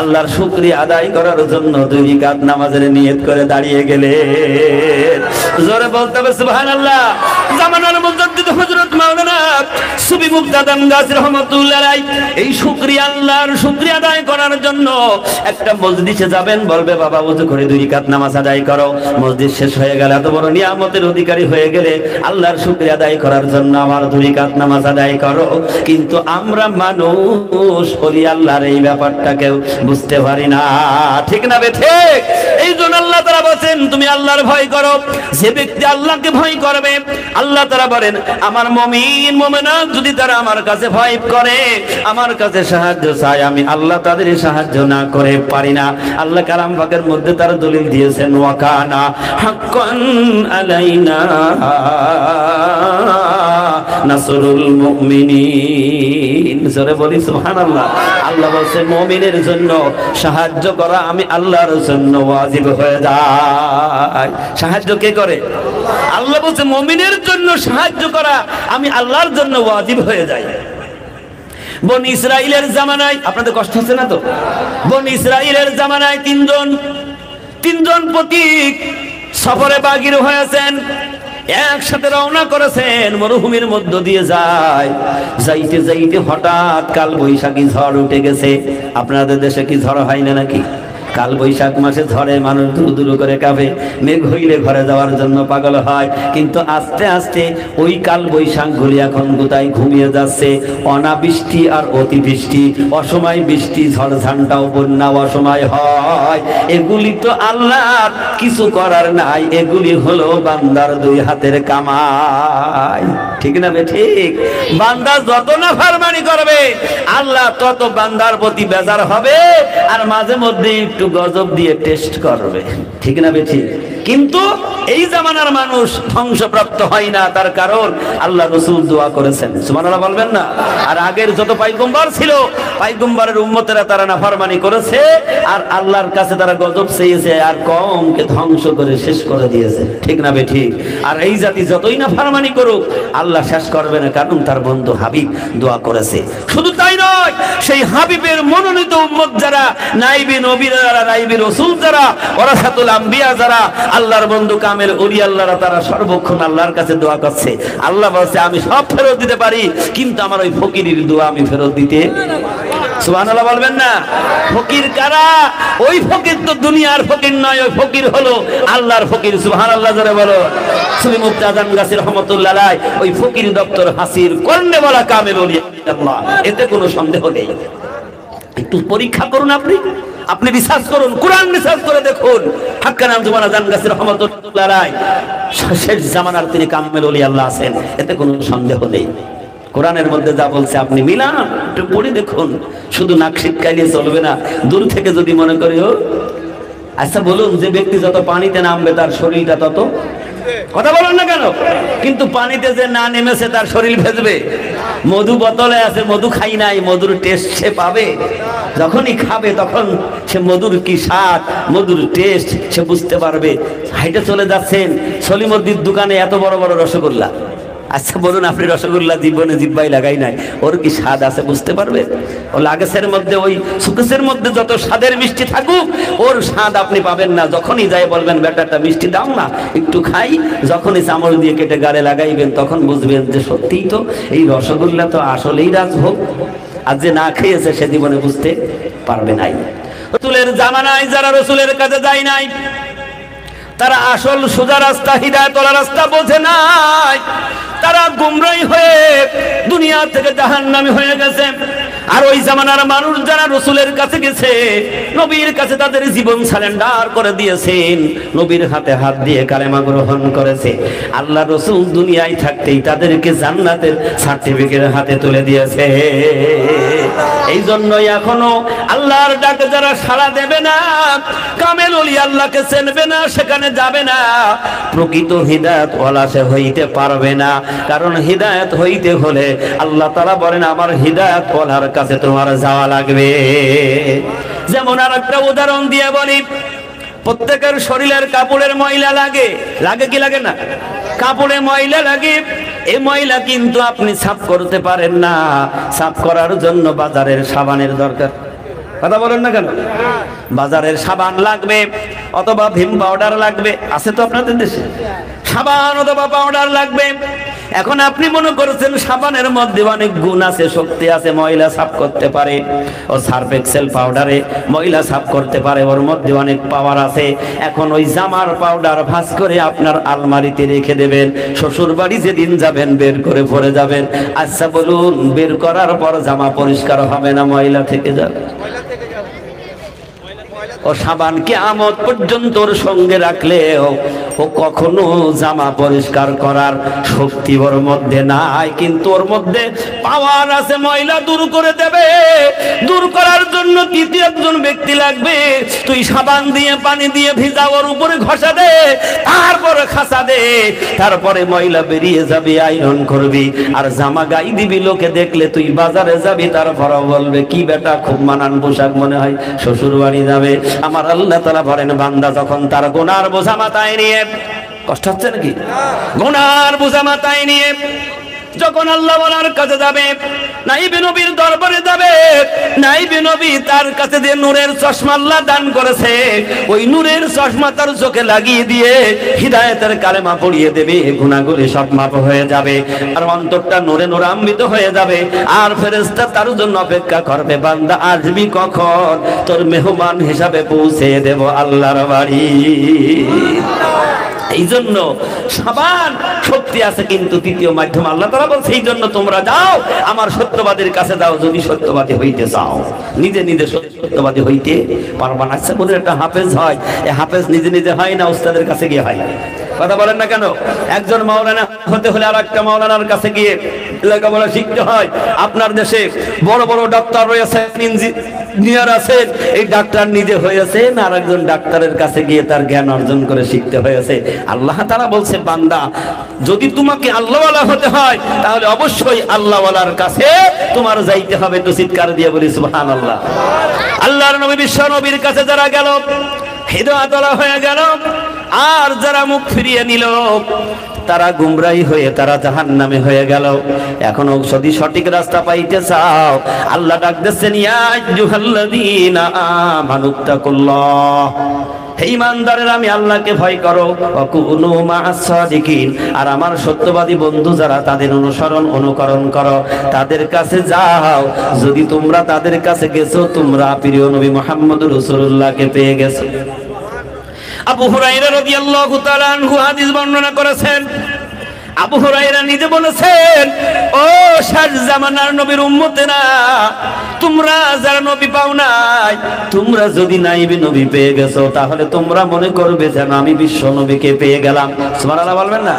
আল্লাহর শুকরিয়া আদায় করার জন্য 2 রাকাত নামাজের নিয়ত করে দাঁড়িয়ে গেলেন। জোরে বলতে হবে সুবহানাল্লাহ। জামানার মুজাদ্দিদ হযরত মাওলানা সুফি মুক্তাদাম গাজী রাহমাতুল্লাহ আলাইহি এই শুকরিয়া আল্লাহর শুকরিয়া আদায় করার জন্য একটা মসজিদে যাবেন, বলবে বাবা ওযু করে 2 রাকাত নামাজ আদায় করো। মসজিদ শেষ হয়ে গেলে, এত বড় নিয়ামতের অধিকারী হয়ে গেলে আল্লাহর শুকরিয়া আদায় করার জন্য আমার 2 রাকাত নামাজ আদায় করো। কিন্তু আমরা মানুষ বলি আল্লাহর এই ব্যাপারটাকেও বুঝতে পারি না, ঠিক না ঠিক? এই জন্য আল্লাহ তাআলা বলেন তুমি আল্লাহর ভয় করো। যে ব্যক্তি আল্লাহকে ভয় করবে, আল্লাহ তাআলা বলেন আমার মুমিন মুমিনা যদি তারা আমার কাছে ভয় করে, আমার কাছে সাহায্য চায়, আমি আল্লাহ তাদের সাহায্য না করে পারি না। আল্লাহ কালাম পাকের মধ্যে তার দলিল দিয়েছেন ওয়াকানা হাক্কান আলাইনা নাসরুল মুমিনিন। জোরে বলি সুবহানাল্লাহ। আল্লাহ বলেন মুমিনের জন্য সাহায্য করা আমি আল্লাহর জন্য ওয়াজিব হয়ে যায়। সাহায্য কে করে? আল্লাহ বলেন মুমিনের জন্য সাহায্য করা আমি আল্লাহর জন্য ওয়াজিব হয়ে যায়। বনি ইসরাইলের জামানায়, আপনাদের কষ্ট হচ্ছে না তো? বনি ইসরাইলের জামানায় তিনজন পথিক সফরে বাগির হয়েছেন, একসাথে রওনা করেছেন, মরুভূমির মধ্য দিয়ে যাইতে যাইতে হঠাৎ কাল বৈশাখী ঝড় উঠে গেছে। আপনাদের দেশে কি ঝড় হয় না নাকি? কাল বৈশাখ মাসে ঝড়ে মানুষ দূর দূর করে কাঁপে, মেঘ হইলে ঘরে যাওয়ার জন্য পাগল হয়। কিন্তু আস্তে আস্তে ওই কাল বৈশাখ গুলি এখন কোথায় ঘুমিয়ে যাচ্ছে। অনাবৃষ্টি আর অতিবৃষ্টি, অসময় বৃষ্টি, ঝড় ঝান্ডাও বন্যা অসময় হয়। এগুলি তো আল্লাহর কিছু করার নাই, এগুলি হলো বান্দার 2 হাতের কামাই, ঠিক না ঠিক? বান্দা যত না ফরমানি করবে আল্লাহ তত বান্দার প্রতি বেজার হবে, আর মাঝে মধ্যে একটু গজব দিয়ে টেস্ট করবে, ঠিক না ঠিক? কিন্তু এই জামানার মানুষ ধ্বংসপ্রাপ্ত হয় না, তার কারণ আল্লাহ রাসূল দোয়া করেছেন, সুবহানাল্লাহ বলবেন না? আর আগের যত পয়গম্বর ছিল, পয়গম্বরের উম্মতেরা তারা নাফরমানি করেছে, আর আল্লাহর কাছে তারা গজব চেয়েছে, আর কওমকে ধ্বংস করে শেষ করে দিয়েছে, ঠিক না ঠিক? আর এই জাতি যতই নাফরমানি করুক আল্লাহ শেষ করবে না, কারণ তার বন্ধু হাবিব দোয়া করেছে। শুধু তাই নয়, সেই হাবিবের মনোনীত উম্মত যারা, নাইবে নবী যারা, নাইবে রাসূল যারা, ওয়ারাসাতুল আম্বিয়া যারা, আল্লাহর বন্ধু কামেল ওলি আল্লাহরা, তারা সর্বক্ষণ আল্লাহর কাছে দোয়া করছে। আল্লাহ বলছে আমি সব ফেরত দিতে পারি, কিন্তু আমার ওই ফকিরের দোয়া আমি ফেরত দিতে। সুবহানাল্লাহ বলবেন না? ফকির কারা? ওই ফকির তো দুনিয়ার ফকির নয়, ওই ফকির হলো আল্লাহর ফকির। সুবহানাল্লাহ জোরে বলো। সুফি মুক্তাদাম গাজী রাহমাতুল্লাহ আলাইহি ওই ফকির দপ্তর হাসির কর্ণে বলা কামেল ওলি আল্লাহ, এতে কোনো সন্দেহ নেই। একটু পরীক্ষা করুন, আপনি রিসার্চ করুন, কোরআন রিসার্চ করে দেখুন। হাক্কানাম জামানা জান গাজী রাহমাতুল্লাহ আলাইহি শেষ জামানার তিনি কামেল ওলি আল্লাহ আছেন, এতে কোনো সন্দেহ নেই। কোরআনের মধ্যে যা বলছে আপনি মিলান, একটু পড়ে দেখুন। শুধু নাক শিটকাইলে চলবে না, দূর থেকে যদি মনে করি ও আচ্ছা বলুন, যে ব্যক্তি যত পানিতে নামবে তার শরীরটা তত, কথা বলুন না কেন? কিন্তু পানিতে যে না নেমেছে তার শরীর ভেজবে। মধু বোতলে আছে, মধু খাই নাই, মধুর টেস্ট সে পাবে। যখনই খাবে তখন সে মধুর কি স্বাদ, মধুর টেস্ট সে বুঝতে পারবে। হাইটে চলে যাচ্ছেন সলিমুদ্দির দোকানে, এত বড় বড় রসগোল্লা। আচ্ছা বলুন, আপনি রসগোল্লা জীবনে জিব্বাই লাগাই নাই, ওর কি স্বাদ আছে বুঝতে পারবে? ও লাগেসের মধ্যে, ওই সুকেসের মধ্যে যত স্বাদের মিষ্টি থাকুক, ওর স্বাদ আপনি পাবেন না। যখনই যাই বলবেন বেটাটা মিষ্টি দাও না, একটু খাই, যখনই চামচ দিয়ে কেটে গালে লাগাইবেন তখন বুঝবেন যে সত্যিই তো এই রসগোল্লা তো আসলেই রাজভোগ। আর যে না খেয়েছে সে জীবনে বুঝতে পারবে নাই। রসুলের জামানায় যারা রসুলের কাছে যায় নাই, তারা আসল সোজা রাস্তা, হিদায়াতওয়ালা রাস্তা বোঝে নাই। তারা গুমরাই হয়ে দুনিয়া থেকে জাহান্নামী হয়ে গেছে। আর ওই জামানার মানুষ যারা রসুলের কাছে গেছে, নবীর কাছে তাদের জীবন সারেন্ডার করে দিয়েছেন, নবীর হাতে হাত দিয়ে কালেমা গ্রহণ করেছে, আল্লাহ রসুল দুনিয়ায় থাকতেই তাদেরকে জান্নাতের সার্টিফিকেট হাতে তুলে দিয়েছে। এই জন্যই এখনো আল্লাহর ডাকে যারা সাড়া দেবে না, কামেল ওলি আল্লাহকে চিনবে না, সেখানে যাবে না, প্রকৃত হিদায়াতওয়ালা সে হইতে পারবে না। কারণ হিদায়াত হইতে হলে আল্লাহ তাআলা বলেন আমার হিদায়াতওয়ালার কাছে তোমার যাওয়া লাগবে। যেমন আর একটা উদাহরণ দিয়ে বলি, প্রত্যেকের শরীরের কাপড়ের ময়লা লাগে, লাগে কি লাগে না? কাপড়ে ময়লা লাগে। এই ময়লা কিন্তু আপনি সাফ করতে পারেন না, সাফ করার জন্য বাজারের সাবানের দরকার। কথা বলেন না কেন? বাজারের সাবান লাগবে অথবা ভীম পাউডার লাগবে, আছে তো আপনাদের দেশে? সাবান অথবা পাউডার লাগবে। এখন আপনি মনে করছেন সাবানের মধ্যে অনেক গুণ আছে, শক্তি আছে, ময়লা সাফ করতে পারে, ও সার্ফ এক্সেল পাউডারে ময়লা সাফ করতে পারে, ওর মধ্যে অনেক পাওয়ার আছে। এখন ওই জামার পাউডার ভাঁজ করে আপনার আলমারিতে রেখে দেবেন, শ্বশুর বাড়ি যেদিন যাবেন বের করে পরে যাবেন। আচ্ছা বলুন, বের করার পর জামা পরিষ্কার হবে না ময়লা থেকে যাবে? ও সাবান কিয়ামত পর্যন্ত ওর সঙ্গে রাখলে ও কখনো জামা পরিষ্কার করার শক্তি ওর মধ্যে নাই, কিন্তু ওর মধ্যে পাওয়ার আছে, ময়লা দূর করে দেবে। দূর করার জন্য তৃতীয় একজন ব্যক্তি লাগবে। তুই সাবান দিয়ে পানি দিয়ে ভিজা, ওর উপরে ঘষা দে, তারপরে খাসা দে, তারপরে ময়লা বেরিয়ে যাবে, আয়রন করবি আর জামা গাই দিবি। লোকে দেখলে তুই বাজারে যাবি, তারপরে বলবে কি বেটা খুব মানান পোশাক মনে হয়, শ্বশুর বাড়ি যাবে। আমার আল্লাহ তাআলা বলেন, বান্দা যখন তার গুনার বোঝা মাথায় নিয়ে, কষ্ট হচ্ছে নাকি? গুনার বোঝা মাথায় নিয়ে যখন আল্লাহ ওয়ালার কাছে যাবে, নাইবে নবীর দরবারে যাবে, নাইবে নবী তার কাছে যে নূরের চশমা আল্লাহ দান করেছে, ওই নূরের চশমা তার চোখে লাগিয়ে দিয়ে হিদায়াতের কালেমা পড়িয়ে দেবে, গুনাহগুলি সব মাফ হয়ে যাবে, আর অন্তরটা নূরে নূরান্বিত হয়ে যাবে। আর ফেরেশতা তার জন্য অপেক্ষা করবে, বান্দা আসবি কখন, তোর মেহমান হিসাবে পৌঁছে দেব আল্লাহর বাড়ি। এই জন্য সাবান শক্তি আছে, কিন্তু তৃতীয় মাধ্যম আল্লাহ তাআলা বলছে, এই জন্য তোমরা যাও আমার সত্যবাদীর কাছে যাও, যদি সত্যবাদী হইতে চাও। নিজে নিজে সত্যবাদী হইতে পারবা না। আচ্ছা বলে একটা হাফেজ হয়, এই হাফেজ নিজে নিজে হয় না, উস্তাদের কাছে গিয়ে হয়। কথা বলেন না কেন? একজন মাওলানা হতে হলে আর একটা মাওলানার কাছে গিয়ে লেখাপড়া শিখতে হয়। আপনার দেশে বড় বড় ডাক্তার রয়েছে, ইঞ্জিনিয়ার আছেন, এই ডাক্তার নিজে হয়েছেন, আর একজন ডাক্তারের কাছে গিয়ে তার জ্ঞান অর্জন করে শিখতে হয়েছে। আল্লাহ তাআলা বলছে, বান্দা যদি তোমাকে আল্লাহওয়ালা হতে হয়, তাহলে অবশ্যই আল্লাহওয়ালার কাছে তোমার যাইতে হবে। তো চিৎকার দিয়ে বলি সুবহানাল্লাহ। আল্লাহর নবী বিশ্ব নবীর কাছে যারা গেল, হিদায়াতওয়ালা হয়ে গেল, আর যারা মুখ ফিরিয়ে নিল তারা গুমরাহি হয়ে তারা জাহান্নামে হয়ে গেল। এখনো যদি সঠিক রাস্তা পাইতে চাও, আল্লাহ ডাক দিচ্ছেন, ইয়া আইয়ুহাল্লাযীনা আমানুত্তাকুল্লাহ, হে ঈমানদারেরা আমি আল্লাহকে ভয় করো, ওয়া কুনু মা'আস সাদিকিন, আর আমার সত্যবাদী বন্ধু যারা তাদের অনুসরণ অনুকরণ করো, তাদের কাছে যাও। যদি তোমরা তাদের কাছে গেছো, তোমরা প্রিয় নবী মুহাম্মদুর রাসূলুল্লাহকে পেয়ে গেছো। আবু হুরায়রা রাদিয়াল্লাহু তাআলা আনহু হাদিস বর্ণনা করেছেন। আবু হুরায়রা নিজে বলেছেন, ও শেষ জামানার নবীর উম্মতেরা, তোমরা যারা নবী পাও নাই, তোমরা যদি নাইবে নবী পেয়ে গেছো, তাহলে তোমরা মনে করবে যেন আমি বিশ্ব নবীকে পেয়ে গেলাম। সুবহানাল্লাহ বলবেন না?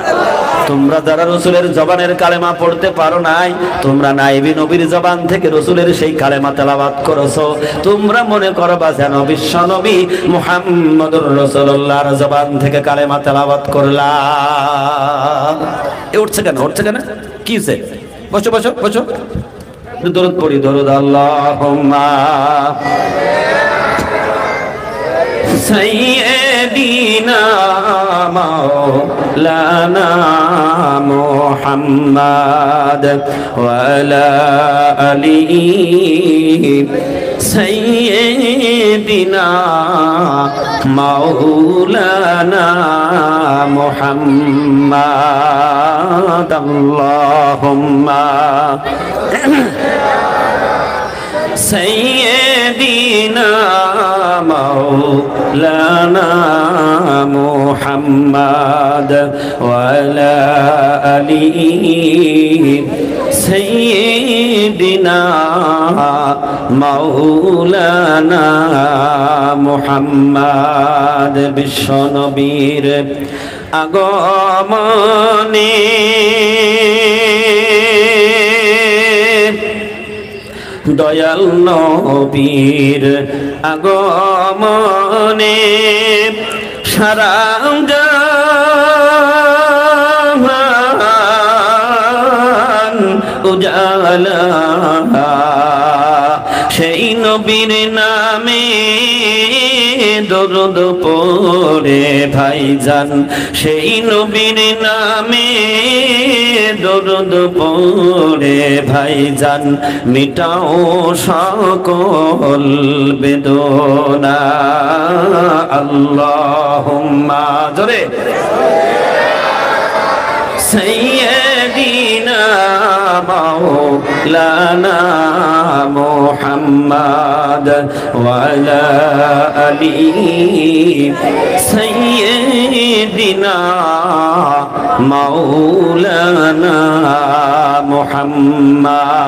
তোমরা যারা রাসূলের জবানের কালেমা পড়তে পারো নাই, তোমরা নাইবে নবীর জবান থেকে রাসূলের সেই কালেমা তেলাওয়াত করেছো, তোমরা মনে করবা যেন বিশ্ব নবী মুহাম্মদুর রাসূলুল্লাহর জবান থেকে কালেমা তেলাওয়াত করলাম। এ উঠছে কেন? উঠছে কেন? কি হইছে? বসো বসো বসো, দরুদ পড়ি, দরুদ। আল্লাহুম্মা সাইয়্যিদিনা মাওলানা মুহাম্মাদ ওয়া আলা আলিহি সাইয়্যিদিনা মাওলানা মুহাম্মাদ। আল্লাহুম্মা সাইয়্যিদিনা মাওলানা মুহাম্মাদ ওয়া আলা আলিহি সাইয়্যিদিনা মাওলানা মুহাম্মাদ। বিশ্ব নবীর আগমনে দয়াল নবীর আগমনে সারা জাহান উজালা, সেই নবীর নামে দরুদ পড়ে ভাইজান, সেই নবীর নামে দরুদ পড়ে ভাইজান, মিটাও সকল বেদনা। আল্লাহুম্মা জোরে সাইয়্যিদিনা মাওলানা মুহাম্মদ ওয়া আলা আলি সাইয়্যিদিনা মাওলানা মুহাম্মদ।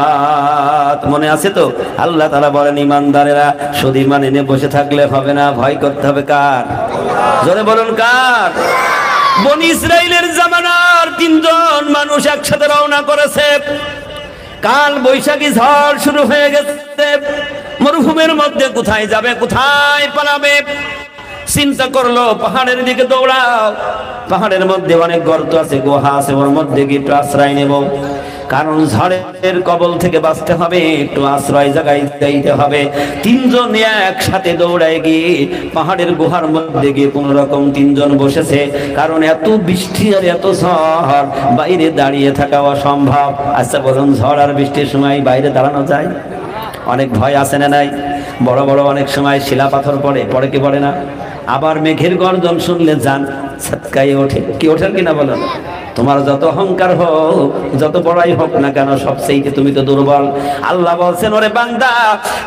মনে আছে তো? আল্লাহ তাআলা বলেন, ইমানদারেরা শুধু ঈমান এনে বসে থাকলে হবে না, ভয় করতে হবে কার? জোরে বলুন কার? বনি ইসরাইলের জামানার তিনজন মানুষ একসাথে রওনা করেছে। কাল বৈশাখী ঝড় শুরু হয়ে গেছে, মরুভূমির মধ্যে কোথায় যাবে, কোথায় পালাবে? চিন্তা করলো পাহাড়ের দিকে দৌড়াও, পাহাড়ের মধ্যে অনেক গর্ত আছে, গুহা আছে, ওর মধ্যে গিয়ে একটু আশ্রয় নেব, কারণ ঝড়ের কবল থেকে বাঁচতে হবে, একটু আশ্রয় জায়গায় যাইতে হবে। তিনজন একসাথে দৌড়ায় গিয়ে পাহাড়ের গুহার মধ্যে গিয়ে কোন রকম তিনজন বসেছে, কারণ এত বৃষ্টি আর এত ঝড়, বাইরে দাঁড়িয়ে থাকা অসম্ভব। আচ্ছা বলুন, ঝড় আর বৃষ্টির সময় বাইরে দাঁড়ানো যায়? অনেক ভয় আছে না নাই? বড় বড় অনেক সময় শিলা পাথর পড়ে, পড়ে কি পড়ে না? আবার মেঘের গর্জন শুনলে যান ছাতকায়ে ওঠে, কি ওঠেন কিনা বলেন? তোমার যত অহংকার হোক, যত বড়াই হোক না কেন, সবচেয়ে তুমি তো দুর্বল। আল্লাহ বলছেন, ওরে বান্দা,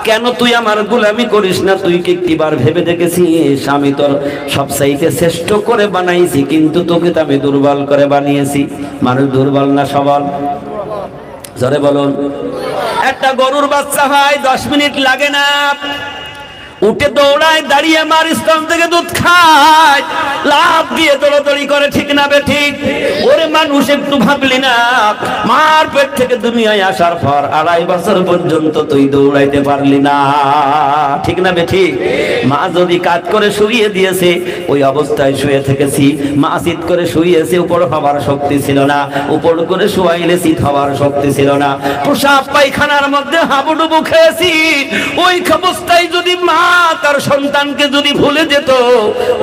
কেন তুই আমার গোলামি করিস না? তুই কি একটিবার ভেবে দেখেছিস আমি তোর সবচাইতে শ্রেষ্ঠ করে বানাইছি, কিন্তু তোকে তো আমি দুর্বল করে বানিয়েছি। মানুষ দুর্বল না সবল? জোরে বলুন। একটা গরুর বাচ্চা হয়, 10 মিনিট লাগে না, উঠে দৌড়ায়, দাঁড়িয়ে মার স্তন থেকে দুধ খায়, লাফ দিয়ে দৌড়াদৌড়ি করে, ঠিক না বে ঠিক? ওরে মানুষ, একটু ভাবলি না মার পেট থেকে দুনিয়ায় আসার পর 2.5 বছর পর্যন্ত তুই দৌড়াইতে পারলি না, ঠিক না বে ঠিক? মা যদি কাজ করে শুইয়ে দিয়েছে, ওই অবস্থায় শুয়ে থেকেছি। মা শীত করে শুইয়েছে, উপর হবার শক্তি ছিল না, উপর করে শুয়াইলে শীত হবার শক্তি ছিল না। প্রসাব পায়খানার মধ্যে হাবুডুবু খেয়েছি, ওই অবস্থায় যদি মা তার সন্তানকে যদি ভুলে যেত,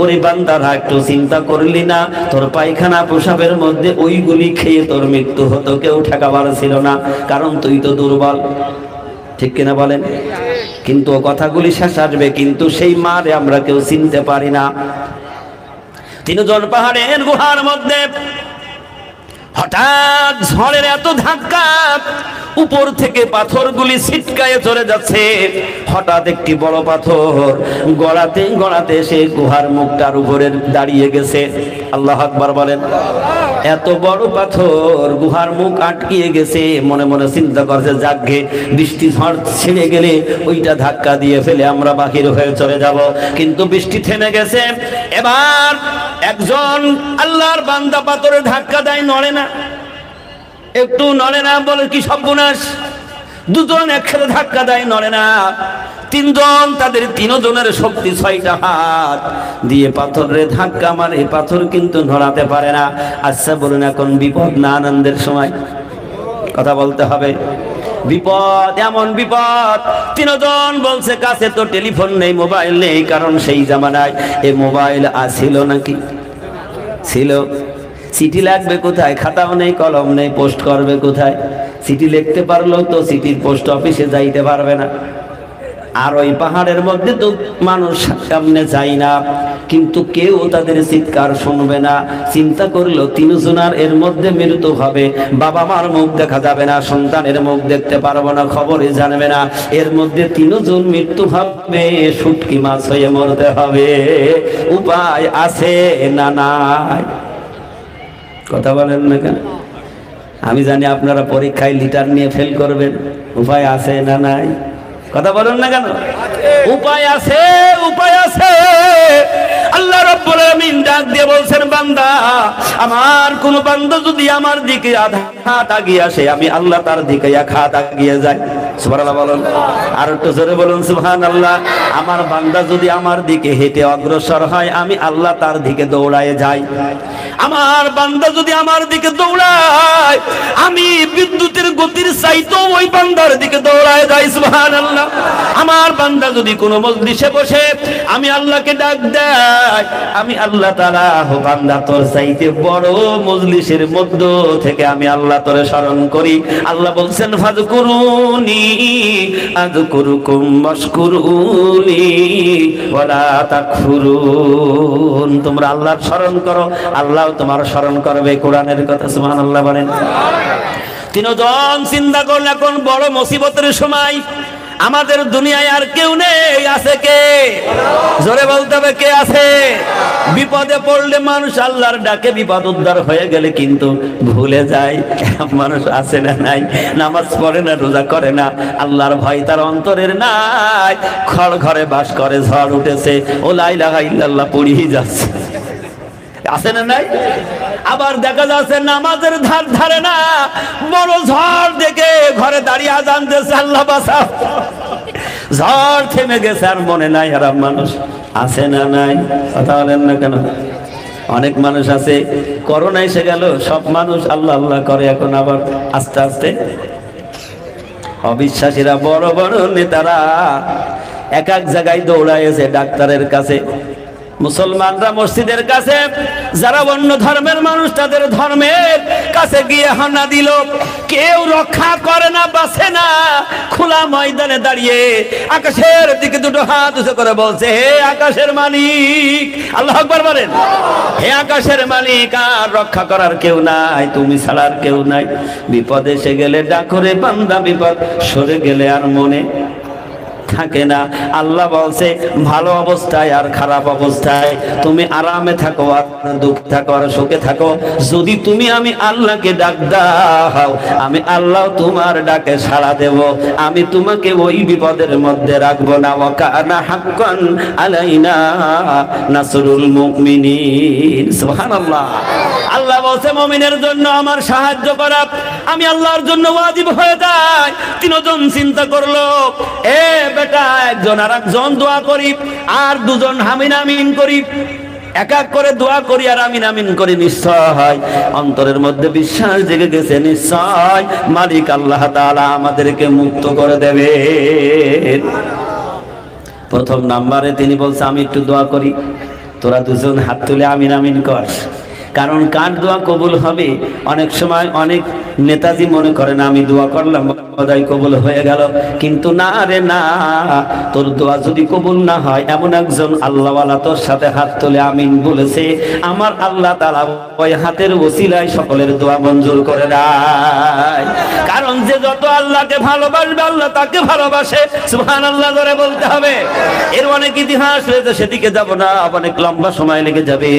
ওরে বান্দারা একটু চিন্তা করলি না, তোর পায়খানা প্রসাবের মধ্যে ওইগুলি খেয়ে তোর মৃত্যু হতো, কেউ ঠেকাবার ছিল না, কারণ তুই তো দুর্বল, ঠিক কিনা বলেন? কিন্তু ও কথাগুলি শেষ আসবে, কিন্তু সেই মারে আমরা কেউ চিনতে পারি না। তিনজন পাহাড়ের গুহার মধ্যে, হঠাৎ ঝড়ের এত ধাক্কা, উপর থেকে পাথরগুলি ছিটকায়ে চলে যাচ্ছে। হঠাৎ একটি বড় পাথর গড়াতে গড়াতে সে গুহার মুখটার উপরে দাঁড়িয়ে গেছে। আল্লাহু আকবার বলেন। এত বড় পাথর গুহার মুখ আটকিয়ে গেছে। মনে মনে চিন্তা করছে, যাকগে বৃষ্টি ঝড় ছেড়ে গেলে ওইটা ধাক্কা দিয়ে ফেলে আমরা বাহির হয়ে চলে যাব। কিন্তু বৃষ্টি থেমে গেছে। এবার একজন আল্লাহর বান্দা পাথরে ধাক্কা দেয়, নড়ে না, একটু নড়ে না, বলে কি সর্বনাশ। দুজন একসাথে ধাক্কা দেয়, নড়ে না। তিনজন, তাদের তিনজনের শক্তি 6টা হাত দিয়ে পাথরে ধাক্কা মারে, পাথর কিন্তু নড়াতে পারে না। আচ্ছা বলুন, এখন বিপদ না আনন্দের সময়? কথা বলতে হবে। বিপদ, এমন বিপদ। তিনজন বলছে, কাছে তো টেলিফোন নেই, মোবাইল নেই, কারণ সেই জামানায় এ মোবাইল আসিল নাকি? ছিল। চিঠি লাগবে কোথায়? খাতাও নেই, কলম নেই, পোস্ট করবে কোথায়? চিঠি লিখতে পারলো তো চিঠির পোস্ট অফিসে যাইতে পারবে না। আর ওই পাহাড়ের মধ্যে তো মানুষ সামনে যায় না, কিন্তু কেউ তাদের চিৎকার শুনবে না। চিন্তা করলো, তিনজনের এর মধ্যে মৃত্যু হবে, বাবা মার মুখ দেখা যাবে না, সন্তানের মুখ দেখতে পারবো না, খবরে জানবে না, এর মধ্যে তিনজন মৃত্যু হবে, শুটকি মাছ হয়ে মরতে হবে। উপায় আছে না নাই? কথা বলেন না কেন? আমি জানি আপনারা পরীক্ষায় লিটার নিয়ে ফেল করবেন। উপায় আছে না নাই? কথা বলুন না কেন? উপায় আছে, উপায় আছে। আল্লাহ রাব্বুল আলামিন ডাক দিয়ে বলছেন, বান্দা, আমার কোন বান্দা যদি আমার দিকে আধা হাত আগিয়ে আসে, আমি আল্লাহ তার দিকে এক হাত আগিয়ে যাই। সুবহানাল্লাহ বলুন, আর একটু জোরে বলুন সুবহানাল্লাহ। আমার বান্দা যদি আমার দিকে হেঁটে অগ্রসর হয়, আমি আল্লাহ তার দিকে দৌড়ায় যাই। আমার বান্দা যদি আমার দিকে দৌড়ায়, আমি বিদ্যুতের গতির চাইতেও ওই বান্দার দিকে দৌড়ায় যাই। সুবহানাল্লাহ। আমার বান্দা যদি কোনো মজলিসে বসে আমি আল্লাহকে ডাক দেয়, আমি আল্লাহ তাআলা বান্দা তোর চাইতে বড় মজলিসের মধ্য থেকে আমি আল্লাহ তোরে স্মরণ করি। আল্লাহ বলছেন ফাযকুরুনি আযকুরুকুম ওয়াশকুরুলি ওয়ালা তাকফুরুন। তোমরা আল্লাহর স্মরণ করো, আল্লাহ তোমার স্মরণ করবে। কোরআনের কথা, সুবহানাল্লাহ বলেন। তিনজন চিন্তা করলে এখন বড় মুসিবতের সময়, আমাদের দুনিয়ায় আর কেউ নেই, আছে কে? জোরে বলতে হবে, কে আছে? বিপদে পড়লে মানুষ আল্লাহর ডাকে বিপদ উদ্ধার হয়ে গেলে কিন্তু ভুলে যায় মানুষ আছে না নাই, নামাজ পড়ে না, রোজা করে না, আল্লাহর ভয় তার অন্তরের নাই, খড় ঘরে বাস করে, ঝড় উঠেছে, ও লা ইলাহা ইল্লাল্লাহ পড়িয়ে যাচ্ছে, আছে না নাই? আবার দেখা যাচ্ছে নামাজের ধার ধারে না, বড় ঝড় দেখে ঘরে দাঁড়িয়ে আজান দিয়েছে, আল্লাহ বাঁচাও। ঝড় থেমে গেছে আর মনে নাই আর মানুষ আছে না নাই? কথা বলেন না কেন? অনেক মানুষ আছে, করোনা এসে গেল, সব মানুষ আল্লাহ আল্লাহ করে, এখন আবার আস্তে আস্তে অবিশ্বাসীরা, বড় বড় নেতারা এক এক জায়গায় দৌড়াইছে ডাক্তারের কাছে, মুসলমানরা মসজিদের কাছে, যারা অন্য ধর্মের মানুষ তাদের ধর্মের কাছে গিয়ে হানা দিল, কেউ রক্ষা করে না, বাঁচে না। খোলা ময়দানে দাঁড়িয়ে আকাশের দিকে দুটো হাত উঁচু করে বলছে, হে আকাশের মালিক, আল্লাহু আকবার বলেন, হে আকাশের মালিক, আর রক্ষা করার কেউ নাই, তুমি ছাড়া আর কেউ নাই। বিপদ এসে গেলে ডাকরে বান্দা, বিপদ সরে গেলে আর মনে থাকে না। আল্লাহ বলছে, ভালো অবস্থায় আর খারাপ অবস্থায় তুমি আরামে থাকো আর দুঃখ থাকো আর সুখে থাকো, যদি তুমি আমি আল্লাহকে ডাক দাও, আমি আল্লাহ তোমার ডাকে সাড়া দেব, আমি তোমাকে ওই বিপদের মধ্যে রাখবো না। ওয়া কানা হাক্কান আলাইনা নাসরুল মুমিনিন। সুবহানাল্লাহ। আল্লাহ বলছে, মুমিনের জন্য আমার সাহায্য করা আমি আল্লাহর জন্য ওয়াজিব হয়ে যায়। তিনজন চিন্তা করলো, এ বেটা, একজন আর একজন দোয়া করি, আর দুজন আমিন আমিন করি, এক এক করে দোয়া করি আর আমিন আমিন করি, নিশ্চয় অন্তরের মধ্যে বিশ্বাস জেগে গেছে, নিশ্চয় মালিক আল্লাহ তাআলা আমাদেরকে মুক্ত করে দেবে। প্রথম নাম্বারে তিনি বলছে, আমি একটু দোয়া করি, তোরা দুজন হাত তুলে আমিন আমিন কর। কারণ কার দোয়া কবুল হবে? অনেক সময় অনেক নেতাজি মনে করেন আমি দোয়া করলাম বোধহয় কবুল হয়ে গেল, কিন্তু না রে না, তোর দোয়া যদি কবুল না হয়, এমন একজন আল্লাহওয়ালা তোর সাথে হাত তুলে আমিন বলেছে, আমার আল্লাহ তাআলা ওই হাতের ওসিলায় সকলের দোয়া মঞ্জুর করে দেয়। কারণ যে যত আল্লাহকে ভালোবাসবে, আল্লাহ তাকে ভালোবাসে। সুবহানাল্লাহ করে বলতে হবে। এর অনেক ইতিহাস রয়েছে, সেদিকে যাব না, অনেক লম্বা সময় লেগে যাবে।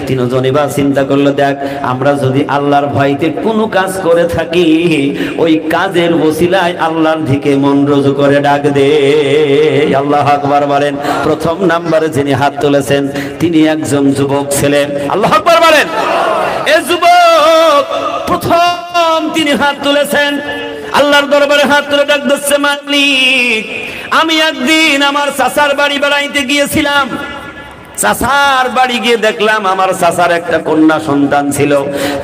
তিনজন এবার চিন্তা করলো, দেখ, আমরা যদি আল্লাহর ভয়তে কোনো কাজ করে থাকি, ওই কাজের ওসিলায় আল্লাহর দিকে মন রুজু করে ডাক দে। আল্লাহু আকবার বলেন। প্রথম নম্বরে যিনি হাত তুলেছেন তিনি একজন যুবক ছিলেন। আল্লাহু আকবার বলেন। এই যুবক প্রথম তিনি হাত তুলেছেন, আল্লাহর দরবারে হাত তুলে ডাক দিচ্ছে, মালিক, আমি একদিন আমার চাচার বাড়ি বেড়াইতে গিয়েছিলাম। চাচার বাড়ি গিয়ে দেখলাম আমার চাচার একটা কন্যা সন্তান ছিল,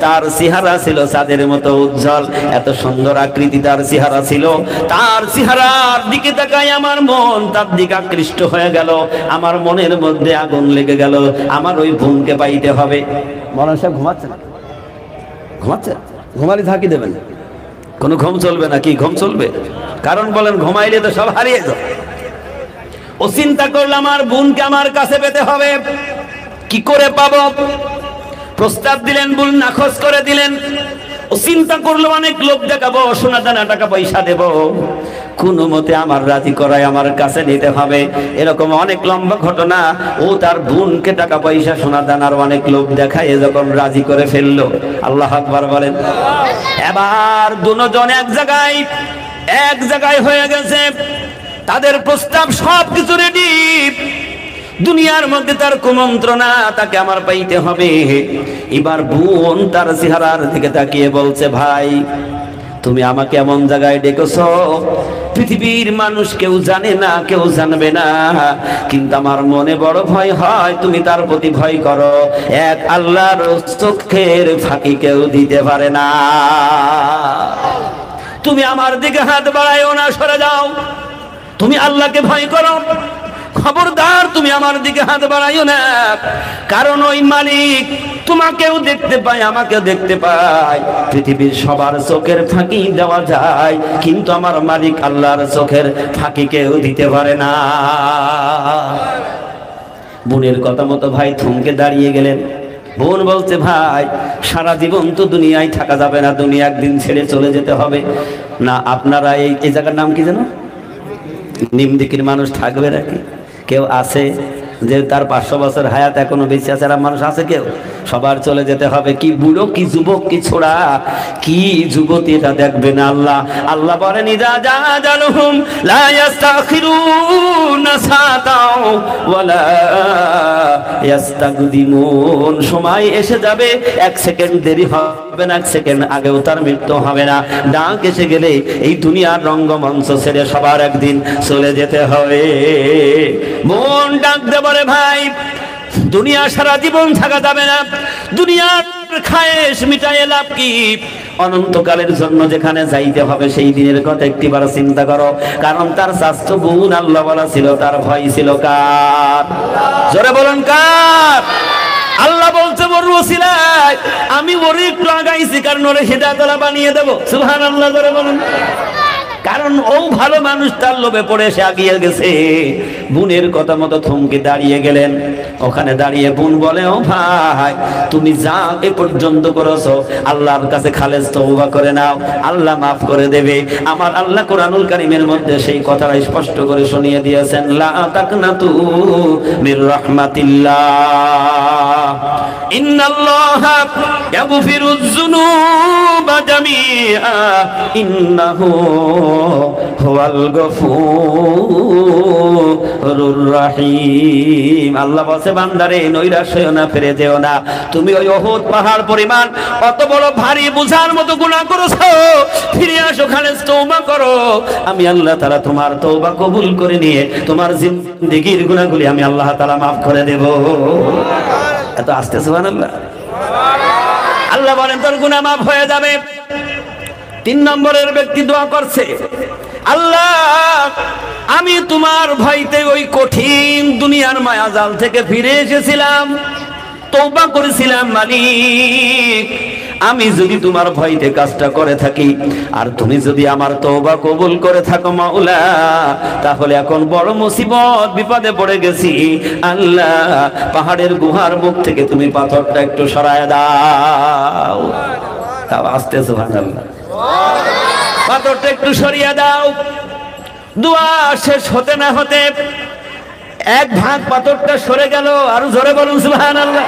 তার চেহারা ছিল চাঁদের মতো উজ্জ্বল, এত সুন্দর আকৃতি তার চেহারা ছিল। তার চেহারার দিকে তাকাই আমার মন তার দিকে আকৃষ্ট হয়ে গেল, আমার মনের মধ্যে আগুন লেগে গেল, আমার ওই বোনকে পাইতে হবে। মৌলানা সাহেব ঘুমাচ্ছে না? ঘুমাচ্ছে? ঘুমালে ঝাঁকি দেবেন, কোনো ঘুম চলবে না। কি ঘুম চলবে? কারণ বলেন, ঘুমাইলে তো সব হারিয়ে যাবে। ও চিন্তা করলাম আমার বোনকে আমার কাছে পেতে হবে, কি করে পাবো? প্রস্তাব দিলেন, বোন নাখোশ করে দিলেন। ও চিন্তা করলো, অনেক লোক দেখাবো, সোনা দানা টাকা পয়সা দেব, কোন মতে আমার রাজি করায় আমার কাছে নিতে হবে। এরকম অনেক লম্বা ঘটনা। ও তার বোনকে টাকা পয়সা সোনা দানার অনেক লোক দেখায় যখন রাজি করে ফেললো। আল্লাহু আকবার বলেন। এবার দুজন এক জায়গায় হয়ে গেছে, তাদের প্রস্তাব সবকিছু রেডি। দুনিয়ার মধ্যে তার কুমন্ত্রণা, তাকে আমার পাইতে হবে। এবার বোন তার চেহারার দিকে তাকিয়ে বলছে, ভাই তুমি আমাকে এমন জায়গায় ডেকেছো, পৃথিবীর মানুষ কেউ জানে না, কেউ জানবে না, কিন্তু আমার মনে বড় ভয় হয় তুমি তার প্রতি ভয় করো। এক আল্লাহর চোখের ফাঁকি কেউ দিতে পারে না। তুমি আমার দিকে হাত বাড়াইও না, সরে যাও। তুমি আল্লাহকে ভয় করো, খবরদার তুমি আমার দিকে হাত বাড়াইও না। কারণ ওই মালিক তোমাকেও দেখতে পায়, আমাকেও দেখতে পায়। পৃথিবীর সবার চোখের ফাঁকি দেওয়া যায়, কিন্তু আমার মালিক আল্লাহর চোখের ফাঁকি কেউ দিতে পারে না। বোনের কথা মতো ভাই থমকে দাঁড়িয়ে গেলেন। বোন বলছে, ভাই সারা জীবন তো দুনিয়ায় থাকা যাবে না, দুনিয়া একদিন ছেড়ে চলে যেতে হবে না। আপনারা এই জায়গার নাম কি জানো? নিমদিকির মানুষ থাকবে নাকি? কেউ আছে যে তার 500 বছর হায়াত এখনো বেঁচে আছে? আর মানুষ আছে কেউ? সবার চলে যেতে হবে। কি বুড়ো, কি যুবক, কি ছোড়া, কি যুবতী, এটা দেখবে না আল্লাহ। আল্লাহ বলেন, ইযা জাআজালুহুম লা ইস্তাখিরুনা সাতাও ওয়ালা ইস্তাকদিমুন। সময় এসে যাবে, 1 সেকেন্ড দেরি হবে না, 1 সেকেন্ড আগেও তার মৃত্যু হবে না। ডাক এসে গেলে এই দুনিয়ার রঙ্গমঞ্চ ছেড়ে সবার একদিন চলে যেতে হবে। মন ডাক দে বলে, ভাই দুনিয়া সারা জীবন থাকা যাবে না, দুনিয়ার খায়েশ মিটাইয়ে লাভ কি? অনন্তকালের জন্য যেখানে যাইতে হবে সেই দিনের কথা একটিবার চিন্তা করো। কারণ তার শাস্ত্র গুণ আল্লাহ বলা ছিল, তার ভয় ছিল কার? জোরে বলুন কার? আল্লাহ বলছে, ওর ওসিলায় আমি ওর একটু আগাইছি, কারণ ওরে হিদায়াতওয়ালা বানিয়ে দেবো। সুবহানাল্লাহ, জোরে বলুন। কারণ ও ভালো মানুষ, তার লোভে পড়ে সে আগিয়ে গেছে। বোনের কথা মতো থমকে দাঁড়িয়ে গেলেন। ওখানে দাঁড়িয়ে বোন বলে, ও ভাই তুমি যা এ পর্যন্ত করেছো আল্লাহর কাছে খালেস তওবা করে নাও, আল্লাহ মাফ করে দেবে। আমার আল্লাহ কোরআনুল কারীমের মধ্যে সেই কথাটা স্পষ্ট করে শুনিয়ে দিয়েছেন, লা তাকনাতু মির রাহমাতিল্লাহ, ইন্নাল্লাহা ইয়াগফিরুয যুনুবা জামিআ, ইন্নাহু হুয়াল গফুরুর রহিম। আল্লাহ বলছে, বান্দারে নৈরাশ হইও না, ফিরে যেও না। তুমি ওই উহুদ পাহাড় পরিমাণ অত বড় ভারী বোঝার মতো গুনাহ করেছো, ফিরে আসো, খালেস তওবা করো। আমি আল্লাহ তাআলা তোমার তওবা কবুল করে নিয়ে তোমার জিন্দেগীর গুনাহগুলি আমি আল্লাহ তাআলা মাফ করে দেব। এত আস্তে সুবহানাল্লাহ। আল্লাহ বলেন তোর গুনাহ মাফ হয়ে যাবে। 3 নম্বরের ব্যক্তি দোয়া করছে, আল্লাহ আমি তোমার ভয়তে ওই কঠিন দুনিয়ার মায়াজাল থেকে ফিরে এসেছিলাম, তওবা করেছিলাম মালিক। আমি যদি তোমার ভয়তে কাজটা করে থাকি আর তুমি যদি আমার তওবা কবুল করে থাকো মাওলা, তাহলে এখন বড় মুসিবত বিপদে পড়ে গেছি। আল্লাহ পাহাড়ের গুহার মুখ থেকে তুমি পাথরটা একটু সরায় দাও। তাও আস্তে সুবহানাল্লাহ। পাথরটা একটু সরিয়ে দাও। দোয়া শেষ হতে না হতে 1 ভাগ পাথরটা সরে গেল। আর জোরে বলুন সুবহানাল্লাহ।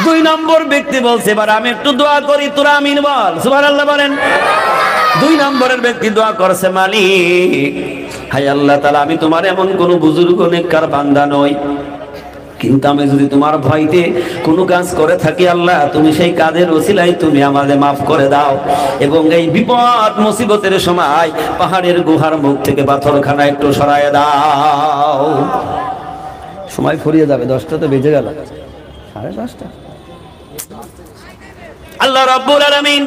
2 নম্বর ব্যক্তি বলছে, এবার আমি একটু দোয়া করি, তোরা আমিন বল, সুবহানাল্লাহ বলেন। 2 নম্বরের ব্যক্তি দোয়া করছে, মালিক হায় আল্লাহ তাআলা, আমি তোমার এমন কোন বুজুর্গ নেককার বান্দা নই, কিন্তু আমি যদি তোমার ভয়তে কোনো কাজ করে থাকি আল্লাহ, তুমি সেই কাজের ওসিলায় তুমি আমাদের মাফ করে দাও। এবং এই বিপদ মুসিবতের সময় পাহাড়ের গুহার মুখ থেকে পাথরখানা একটু সরায় দাও। সময় ফুরিয়ে যাবে, 10টা তো বেজে গেল, 10:30। আল্লাহ রাব্বুল আলামিন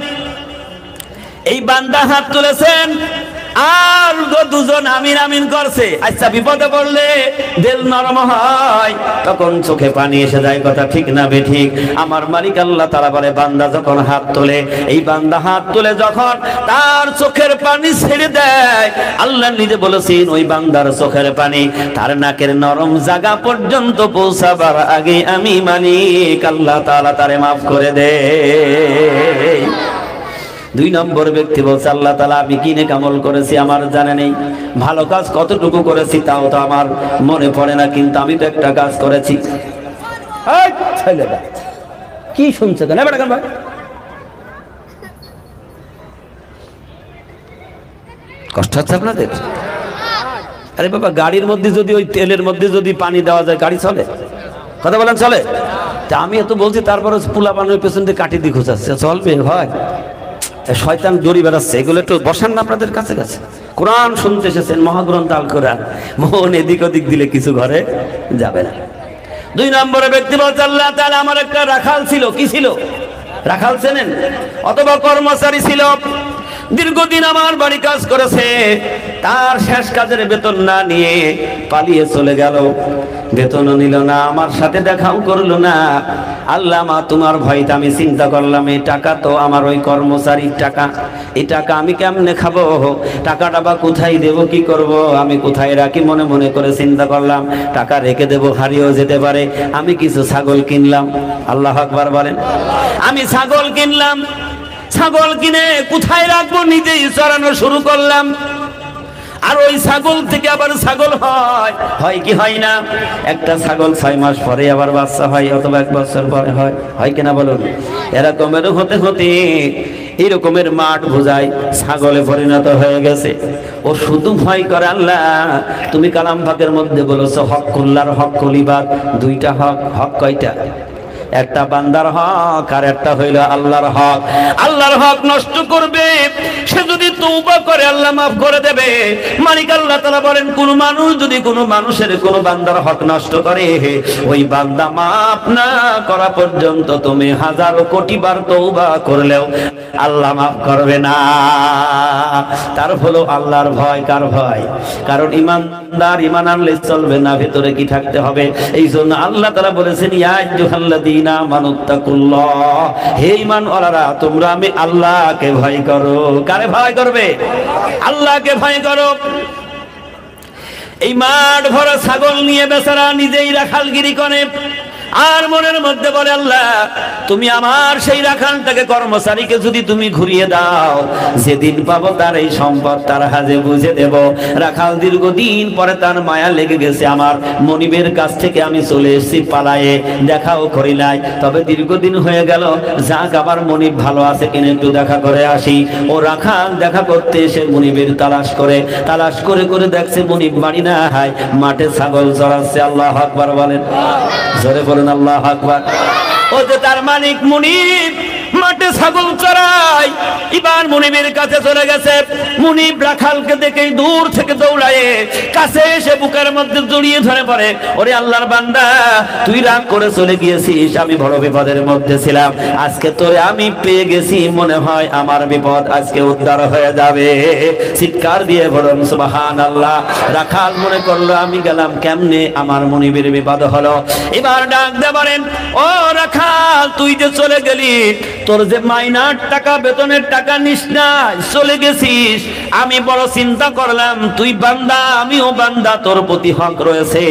এই বান্দা হাত তুলেছেন, আর 2জন আমিন আমিন করছে। আচ্ছা, বিপদে পড়লে দিল নরম হয়, তখন চোখে পানি এসে যায়, কথা ঠিক না বেঠিক? আমার মালিক আল্লাহ তাআলা বলে, বান্দা যখন হাত তোলে, এই বান্দা হাত তুলে যখন তার চোখের পানি ছেড়ে দেয়, আল্লাহ নিজে বলেছেন ওই বান্দার চোখের পানি তার নাকের নরম জায়গা পর্যন্ত পৌঁছাবার আগে আমি মালিক আল্লাহ তাআলা তারে মাফ করে দেয়। 2 নম্বর ব্যক্তি বলছে, আল্লাহ তাআলা আমি কি নেক আমল করেছি আমার জানা নেই, ভালো কাজ কতটুকু করেছি তাও তো আমার মনে পড়ে না, কিন্তু আমি তো একটা কাজ করেছি। কি শুনছে কেন ভাই? কষ্ট হচ্ছে আপনাদের? আরে বাবা, গাড়ির মধ্যে যদি ওই তেলের মধ্যে যদি পানি দেওয়া যায় গাড়ি চলে? কথা বলেন চলে? তা আমি এত বলছি, তারপরে পোলা পানের পেছন দিয়ে কাটি দিয়ে খোঁচাচ্ছে, চলবে? হয়? শয়তান দড়ি বেড়াচ্ছে, এগুলো একটু বসান না আপনাদের কাছে কাছে। কোরআন শুনতে এসেছেন, মহাগ্রন্থ আল কোরআন, মন এদিক ওদিক দিলে কিছু ঘরে যাবে না। 2 নম্বরে ব্যক্তি বলছে, আল্লাহ তাআলা আমার একটা রাখাল ছিল। কি ছিল? রাখাল চেনেন? অথবা কর্মচারী ছিল, দীর্ঘদিন আমার বাড়ি কাজ করেছে, তার শেষ কাজের বেতন না নিয়ে পালিয়ে চলে গেল। বেতনও নিল না, আমার সাথে দেখাও করলো না। আল্লাহ মা, তোমার ভয়তে আমি চিন্তা করলাম, এই টাকা তো আমার ওই কর্মচারীর টাকা, এই টাকা আমি কেমনে খাবো? টাকাটা বা কোথায় দেব, কি করব, আমি কোথায় রাখি? মনে মনে করে চিন্তা করলাম, টাকা রেখে দেবো, হারিয়েও যেতে পারে। আমি কিছু ছাগল কিনলাম। আল্লাহু আকবার বলেন। আমি ছাগল কিনলাম। ছাগল কিনে কোথায় রাখবো, নিজেই চড়ানো শুরু করলাম। আর ওই ছাগল থেকে আবার ছাগল হয়, হয় কি হয় না? একটা ছাগল 6 মাস পরে আবার বাচ্চা হয়, অথবা 1 বছর পরে হয়, হয় কিনা বলুন? এরকমের হতে হতে এরকমের মাঠ বোঝায় ছাগলে পরিণত হয়ে গেছে। ও শুধু ভয় করে, আল্লাহ তুমি কালাম পাকের মধ্যে বলেছো হকুল্লাহর হকুল ইবাদ, 2টা হক। হক কয়টা? একটা বান্দার হক আর একটা হইল আল্লাহর হক। আল্লাহর হক নষ্ট করবে, সে যদি তওবা করে আল্লাহ মাফ করে দেবে। মালিক আল্লাহ তাআলা বলেন, কোন মানুষ যদি কোন মানুষের কোন বান্দার হক নষ্ট করে, ওই বান্দা মাফ না করা পর্যন্ত তুমি 1000 কোটি বার তওবা করলেও আল্লাহ মাফ করবে না। তার হলো আল্লাহর ভয়। কার ভয়? কারণ ইমানদার ইমান আনলে চলবে না, ভেতরে কি থাকতে হবে? এই জন্য আল্লাহ তাআলা বলেছেন, ইয়া আইয়ুহাল্লাযীনা আমানুত্তাকুল্লাহ, হে ঈমানওয়ালারা তোমরা আমি আল্লাহকে ভয় করো। কারে ভয় করবে? আল্লাহকে ভয় করো। এই মাঠ ভরা ছাগল নিয়ে বেচারা নিজেই রাখালগিরি করে, আর মনের মধ্যে বলে, আল্লাহ তুমি আমার সেই রাখালটাকে, কর্মচারীকে যদি তুমি ঘুরিয়ে দাও, যেদিন পাবো তার এই সম্পদ তার হাজে বুঝে দেব। রাখাল দীর্ঘদিন পরে তার মায়া লেগে গেছে, আমার মনিবের কাছ থেকে আমি চলে এসেছি পালায়ে, দেখাও করি নাই। তবে দীর্ঘদিন হয়ে গেল, যাক আবার মনিব ভালো আছে কিনা একটু দেখা করে আসি। ও রাখাল দেখা করতে এসে মনিবের তালাশ করে করে দেখছে মনিব বাড়ি না, হায় মাঠে ছাগল চড়াচ্ছে। আল্লাহু আকবার বলেন, জোরে বলেন আল্লাহু আকবার। ও যে তার মালিক মুনিব মাঠে ছাগল চড়ায়, এবার মুনিবের কাছে চলে গেছে। মুনিব রাখালকে দেখে দূর থেকে দৌড়ায় কাছে এসে বুকের মধ্যে জড়িয়ে ধরে পড়ে, ওরে আল্লাহর বান্দা, তুই রাগ করে চলে গিয়েছিস, আমি বড় বিপদের মধ্যে ছিলাম, আজকে তোরে আমি পেয়ে গেছি, মনে হয় আমার বিপদ আজকে উদ্ধার হয়ে যাবে। চিৎকার দিয়ে বলুন সুবহানাল্লাহ। রাখাল মনে করলো, আমি গেলাম কেমনে, আমার মুনিবের বিপদ হলো। এবার ডাক দিয়ে বলেন, ও রাখাল, তুই যে চলে গেলি, তোর যে মাইনার টাকা, বেতনের টাকা নিস না, চলে গেছিস। আমি বড় চিন্তা করলাম, তুই বান্দা আমিও বান্দা, তোর প্রতি হক রয়েছে,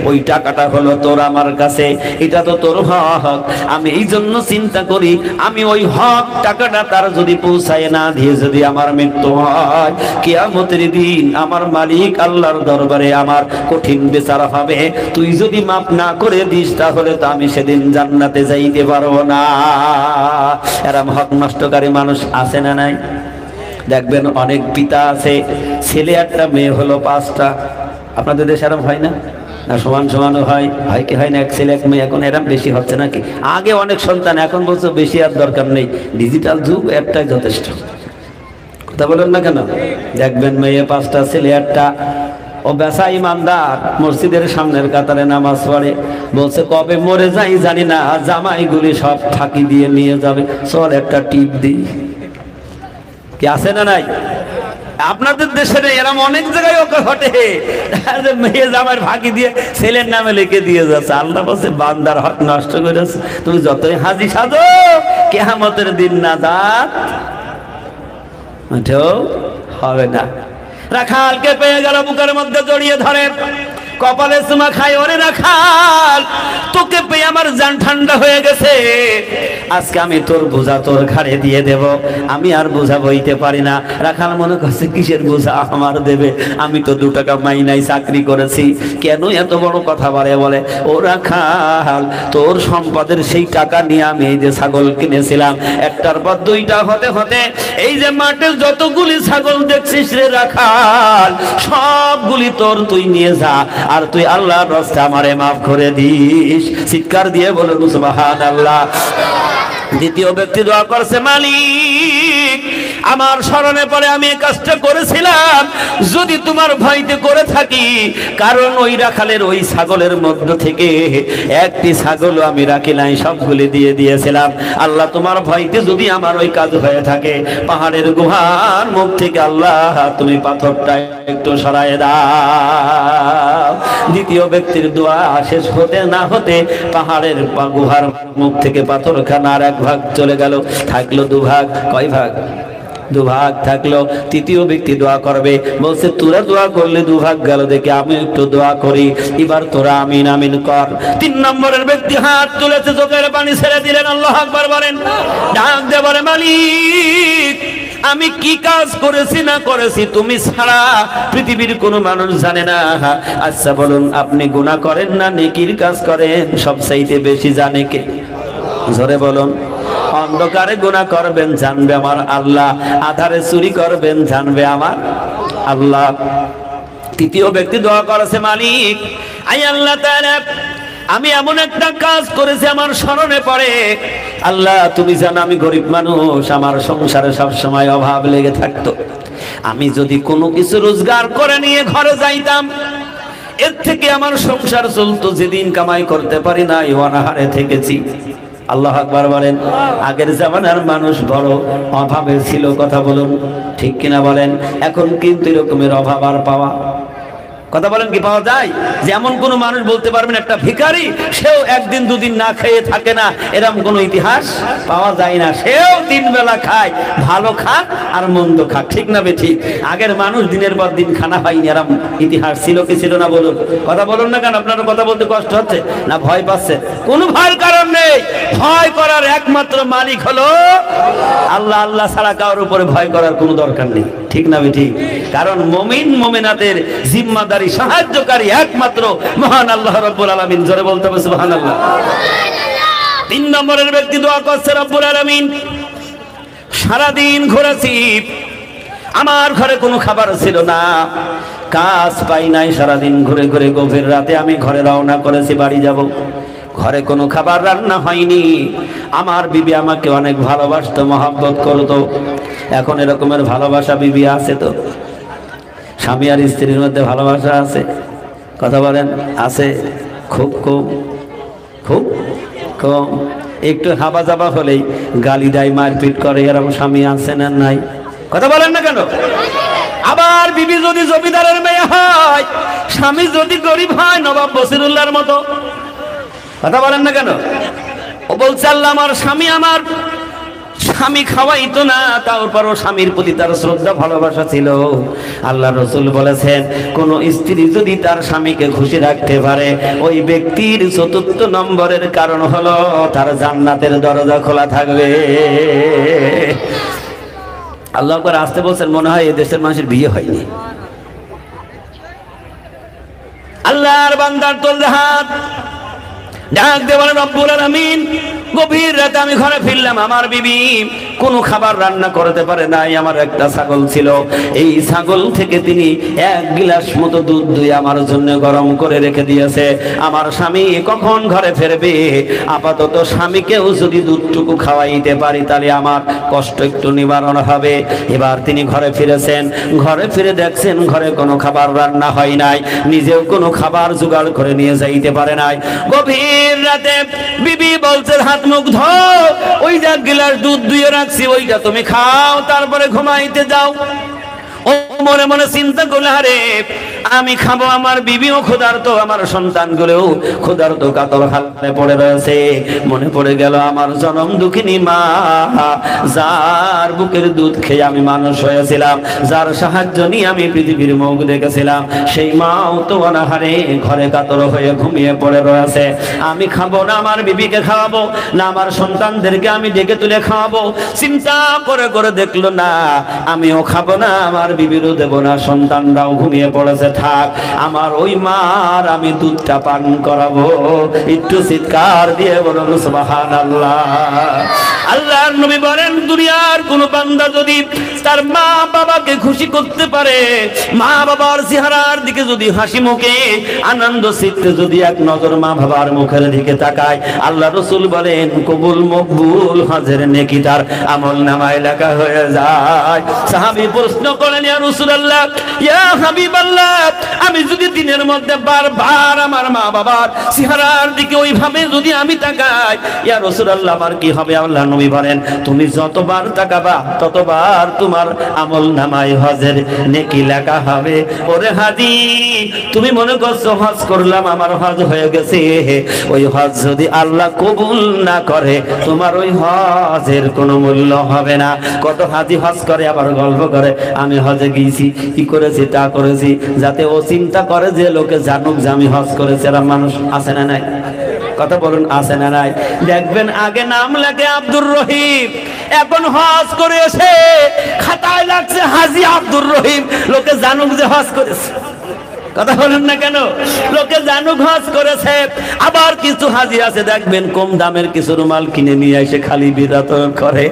ওই টাকাটা হলো তোর আমার কাছে, এটা তো তোর হক। আমি এই জন্য চিন্তা করি, আমি ওই হক টাকাটা তার যদি পৌঁছায় না দিয়ে যদি আমার মৃত্যু হয়, কিয়ামতের দিন আমার মালিক আল্লাহর দরবারে আমার কঠিন বিচার হবে। তুই যদি মাফ না করে দিস, তাহলে তো আমি সেদিন জান্নাতে যাইতে পারবো না। এরম হক নষ্টকারী মানুষ আছে না নাই? দেখবেন অনেক পিতা আছে, ছেলে 1টা মেয়ে হলো 5টা। আপনাদের দেশে এরম হয় না? না সমান সমানও হয়, হয় কি হয় না? 1 ছেলে 1 মেয়ে, এখন এরম বেশি হচ্ছে নাকি? আগে অনেক সন্তান, এখন বলছো বেশি আর দরকার নেই, ডিজিটাল যুগ, একটাই যথেষ্ট। কথা বলেন না কেন? দেখবেন মেয়ে 5টা, ছেলে 1টা। ও বেসা ইমানদার, মসজিদের সামনের কাতারে নামাজ পড়ে, বলছে কবে মরে যাই জানি না, জামাইগুলি সব ফাঁকি দিয়ে নিয়ে যাবে, চল একটা টিপ দিই। কি আছে না নাই? আপনাদের দেশে এরকম অনেক জায়গায় ওকে ঘটে, মেয়ে জামাইয়ের ফাঁকি দিয়ে ছেলের নামে লিখে দিয়ে যাচ্ছে। আল্লাহ বলছে, বান্দার হক নষ্ট করেছে, তুমি যতই হাজি সাজো, কিয়ামতের দিন না দাঁত হবে না। রাখালকে পেয়ে গেল, বুকের মধ্যে জড়িয়ে ধরে, কপালে চুমা খায়, ওরে রাখাল, তোকে পেয়ে আমার জান ঠান্ডা হয়ে গেছে, আজকে আমি তোর বোঝা তোর ঘাড়ে দিয়ে দেব, আমি আর বোঝা বইতে পারি না। রাখাল মনে করছে কিসের বোঝা আমার দেবে, আমি তো 2 টাকা মাইনাই চাকরি করেছি, কেন এত বড় কথা বলে। ও রাখাল, তোর সম্পদের সেই টাকা নিয়ে আমি এই যে ছাগল কিনেছিলাম, একটার পর 2টা হতে হতে এই যে মাঠে যতগুলি ছাগল দেখছিস রে রাখাল, সবগুলি তোর, তুই নিয়ে যা, আর তুই আল্লাহর রাস্তায় আমারে মাফ করে দিস। চিৎকার দিয়ে বলুন সুবহানাল্লাহ। দ্বিতীয় ব্যক্তি দোয়া করছে, মালিক আমার স্মরণে পড়ে আমি এই কাজটা করেছিলাম, যদি তোমার ভয়তে করে থাকি, কারণ ওই রাখালের ওই ছাগলের মধ্য থেকে একটি ছাগলও আমি রাখি নাই, সবগুলি দিয়ে দিয়েছিলাম। আল্লাহ তোমার ভয়তে যদি আমার ওই কাজ হয়ে থাকে, পাহাড়ের গুহার মুখ থেকে আল্লাহ তুমি পাথরটা একটু সরায় দাও। দ্বিতীয় ব্যক্তির দোয়া শেষ হতে না হতে পাহাড়ের গুহার মুখ থেকে পাথরখানা আর 1 ভাগ চলে গেল, থাকলো 2 ভাগ। কয় ভাগ? 2 ভাগ থাকলো। তৃতীয় ব্যক্তি দোয়া করবে, বলছে তোরা দোয়া করলে 2 ভাগ গেল, দেখে আমি একটু দোয়া করি, এবার তোরা আমিন আমিন কর। 3 নম্বরের ব্যক্তি হাত তুলেছে, চোখের পানি ছেড়ে দিলেন, আল্লাহু আকবার বলেন। ডাক দিয়ে বলে, মালিক আমি কি কাজ করেছি না করেছি তুমি ছাড়া পৃথিবীর কোনো মানুষ জানে না। আচ্ছা বলুন, আপনি গুনাহ করেন না নেকির কাজ করেন, সবচাইতে বেশি জানে কে? জোরে বলুন। অন্ধকারে গুনাহ করবেন জানবে আমার আল্লাহ, আধারে চুরি করবেন জানবে আমার আল্লাহ। তৃতীয় ব্যক্তি দোয়া করেছে, মালিক আই আল্লাহ তাআলা আমি এমন একটা কাজ করেছি আমার স্মরণে পড়ে, আল্লাহ তুমি জানো আমি গরিব মানুষ, আমার সংসারে সব সময় অভাব লেগে থাকতো, আমি যদি কোনো কিছু রোজগার করে নিয়ে ঘরে যাইতাম, এর থেকে আমার সংসার চলতো, যেদিন কামাই করতে পারি না অনাহারে থেকেছি। আল্লাহু আকবার বলেন। আগের জামানার মানুষ বড় অভাবে ছিল, কথা বলুন ঠিক কিনা বলেন। এখন কিন্তু এরকমের অভাব আর পাওয়া, কথা বলেন কি পাওয়া যায়? যেমন কোন মানুষ বলতে পারবেন একটা ভিখারি, সেও 1 দিন 2 দিন না খেয়ে থাকে না, এরকম কোন ইতিহাস পাওয়া যায় না। সেও 3 বেলা খায়, ভালো খাক আর মন্দ খাক, ঠিক না বেঠিক? আগের মানুষ দিনের পর দিন খানা পায়নি, এরকম ইতিহাস ছিল কি ছিল না বলুন? কথা বলুন না কেন? আপনার কথা বলতে কষ্ট হচ্ছে না ভয় পাচ্ছে? কোনো ভয়ের কারণ নেই, ভয় করার একমাত্র মালিক হলো আল্লাহ। আল্লাহ ছাড়া কারোর উপরে ভয় করার কোনো দরকার নেই, ঠিক না বেঠিক? কারণ মুমিন মুমিনাতের জিম্মাদারি সাহায্যকারী একমাত্র মহান আল্লাহ রাব্বুল আলামিন। জোরে বলতে হবে সুবহানাল্লাহ। 3 নম্বরের ব্যক্তি দোয়া করছে, রব্বুল আলামিন সারাদিন ঘুরেছি, আমার ঘরে কোনো খাবার ছিল না, কাজ পাই নাই, সারাদিন ঘুরে ঘুরে গভীর রাতে আমি ঘরে রওনা করেছি, বাড়ি যাব, ঘরে কোনো খাবার রান্না হয়নি। আমার বিবি আমাকে অনেক ভালোবাসতো, মহব্বত করতো। এখন এরকমের ভালোবাসা বিবি আছে তো? স্বামী আর স্ত্রীর মধ্যে ভালোবাসা আছে? কথা বলেন আছে? খুব কম, খুব কম। একটু হাবা জাবা হলেই গালি দেয়, মারপিট করে, এরকম স্বামী আছে না নাই? কথা বলেন না কেন? আবার বিবি যদি জমিদারের মেয়ে হয়, স্বামী যদি গরিব হয় নবাব বসিরুল্লাহর মতো, কথা বলেন না কেন? ও বলছে আল্লাহ আমার স্বামী খাওয়াইতো না, তারপরও স্বামীর প্রতি তার শ্রদ্ধা ভালোবাসা ছিল। আল্লাহ রাসূল বলেছেন, কোন স্ত্রী যদি তার স্বামীকে খুশি রাখতে পারে, ওই ব্যক্তির 4র্থ নম্বরের কারণ হলো তার জান্নাতের দরজা খোলা থাকবে। আল্লাহ আকবার আসতে বলছেন, মনে হয় এই দেশের মানুষের বিয়ে হয়নি। আল্লাহর বান্দার তলদে হাত, ডাক দিয়ে বলেন, রব্বুল আলামিন গভীর রাতে আমি ঘরে ফিরলাম, আমার বিবি কোনো খাবার রান্না করতে পারে নাই। আমার একটা ছাগল ছিল, এই ছাগল থেকে তিনি 1 গিলাস মতো দুধ দুই আমার জন্য গরম করে রেখে দিয়েছে। আমার স্বামী কখন ঘরে ফিরবে? আপাতত স্বামীকেও যদি দুধটুকু খাওয়াইতে পারি, তাহলে আমার কষ্ট একটু নিবারণ হবে। এবার তিনি ঘরে ফিরেছেন, ঘরে ফিরে দেখছেন ঘরে কোনো খাবার রান্না হয় নাই, নিজেও কোনো খাবার জোগাড় করে নিয়ে যাইতে পারে নাই। গভীর রাতে বিবি বলছে, হাত মুখ ধোও, ওই যে 1 গিলাস দুধ দুইয়ে রাখছি, ওইটা তুমি খাও, তারপরে ঘুমাইতে যাও। ও মনে মনে চিন্তা করলে, আরে আমি খাবো, আমার বিবিও ক্ষুধার্ত, আমার সন্তানগুলোও ক্ষুধার্ত, কাতর হাতে পড়ে রয়েছে। মনে পড়ে গেল আমার জনম দুঃখিনী মা, যার বুকের দুধ খেয়ে আমি মানুষ হয়েছিলাম, যার সাহায্য নিয়ে আমি পৃথিবীর মুখ দেখেছিলাম, সেই মাও তো অনাহারে ঘরে কাতর হয়ে ঘুমিয়ে পড়ে রয়েছে। আমি খাবো না, আমার বিবিকে খাওয়াবো না, আমার সন্তানদেরকে আমি ডেকে তুলে খাওয়াবো। চিন্তা করে করে দেখলো না, আমিও খাবো না, আমার বিবিরও দেবো না, সন্তানরাও ঘুমিয়ে পড়েছে, থাক আমার ওই মার আমি দুধটা পান করাবো। একটু চিৎকার দিয়ে বলুন সুবহানাল্লাহ। আল্লাহর নবী বলেন, দুনিয়ার কোন বান্দা যদি তার মা বাবাকে খুশি করতে পারে, মা বাবার চেহারার দিকে যদি হাসি মুখে আনন্দ চিত্তে যদি এক নজর মা বাবার মুখের দিকে তাকায়, আল্লাহ রাসূল বলেন কবুল মকবুল হজের নেকি তার আমল নামায় লেখা হয়ে যায়। সাহাবী প্রশ্ন করেন, ইয়া রাসূলুল্লাহ, ইয়া হাবিবাল্লাহ, আমি যদি দিনের মধ্যে বারবার আমার মা বাবার চেহারার দিকে ওইভাবে যদি আমি তাকাই, ইয়া রাসূলুল্লাহ আমার কি হবে? আল্লাহ নবী বলেন, তুমি যতবার তাকাবা ততবার তোমার আমল নামায় হজের নেকি লেখা হবে। ওরে হাজি, তুমি মনে করছো হজ করলাম আমার হজ হয়ে গেছে, ওই হজ যদি আল্লাহ কবুল না করে তোমার ওই হজের কোনো মূল্য হবে না। কত হাজি হজ করে আবার গল্প করে, আমি হজে গিয়েছি, কি করেছি তা করেছি, যাতে ও চিন্তা করে যে লোকে জানুক যে আমি হজ করেছি। এরকম মানুষ আছে না নাই? কথা বলুন, আছে না নাই? দেখবেন আগে নাম লাগে আব্দুর রহিম, এখন হজ করে এসে খাতায় লাগছে হাজি আব্দুর রহিম, লোকে জানুক যে হজ করেছে। কথা বলেন না কেন? লোকে জানুক হজ করেছে। আবার কিছু হাজি আছে দেখবেন কম দামের কিছু রুমাল কিনে নিয়ে এসে খালি বিরাত করে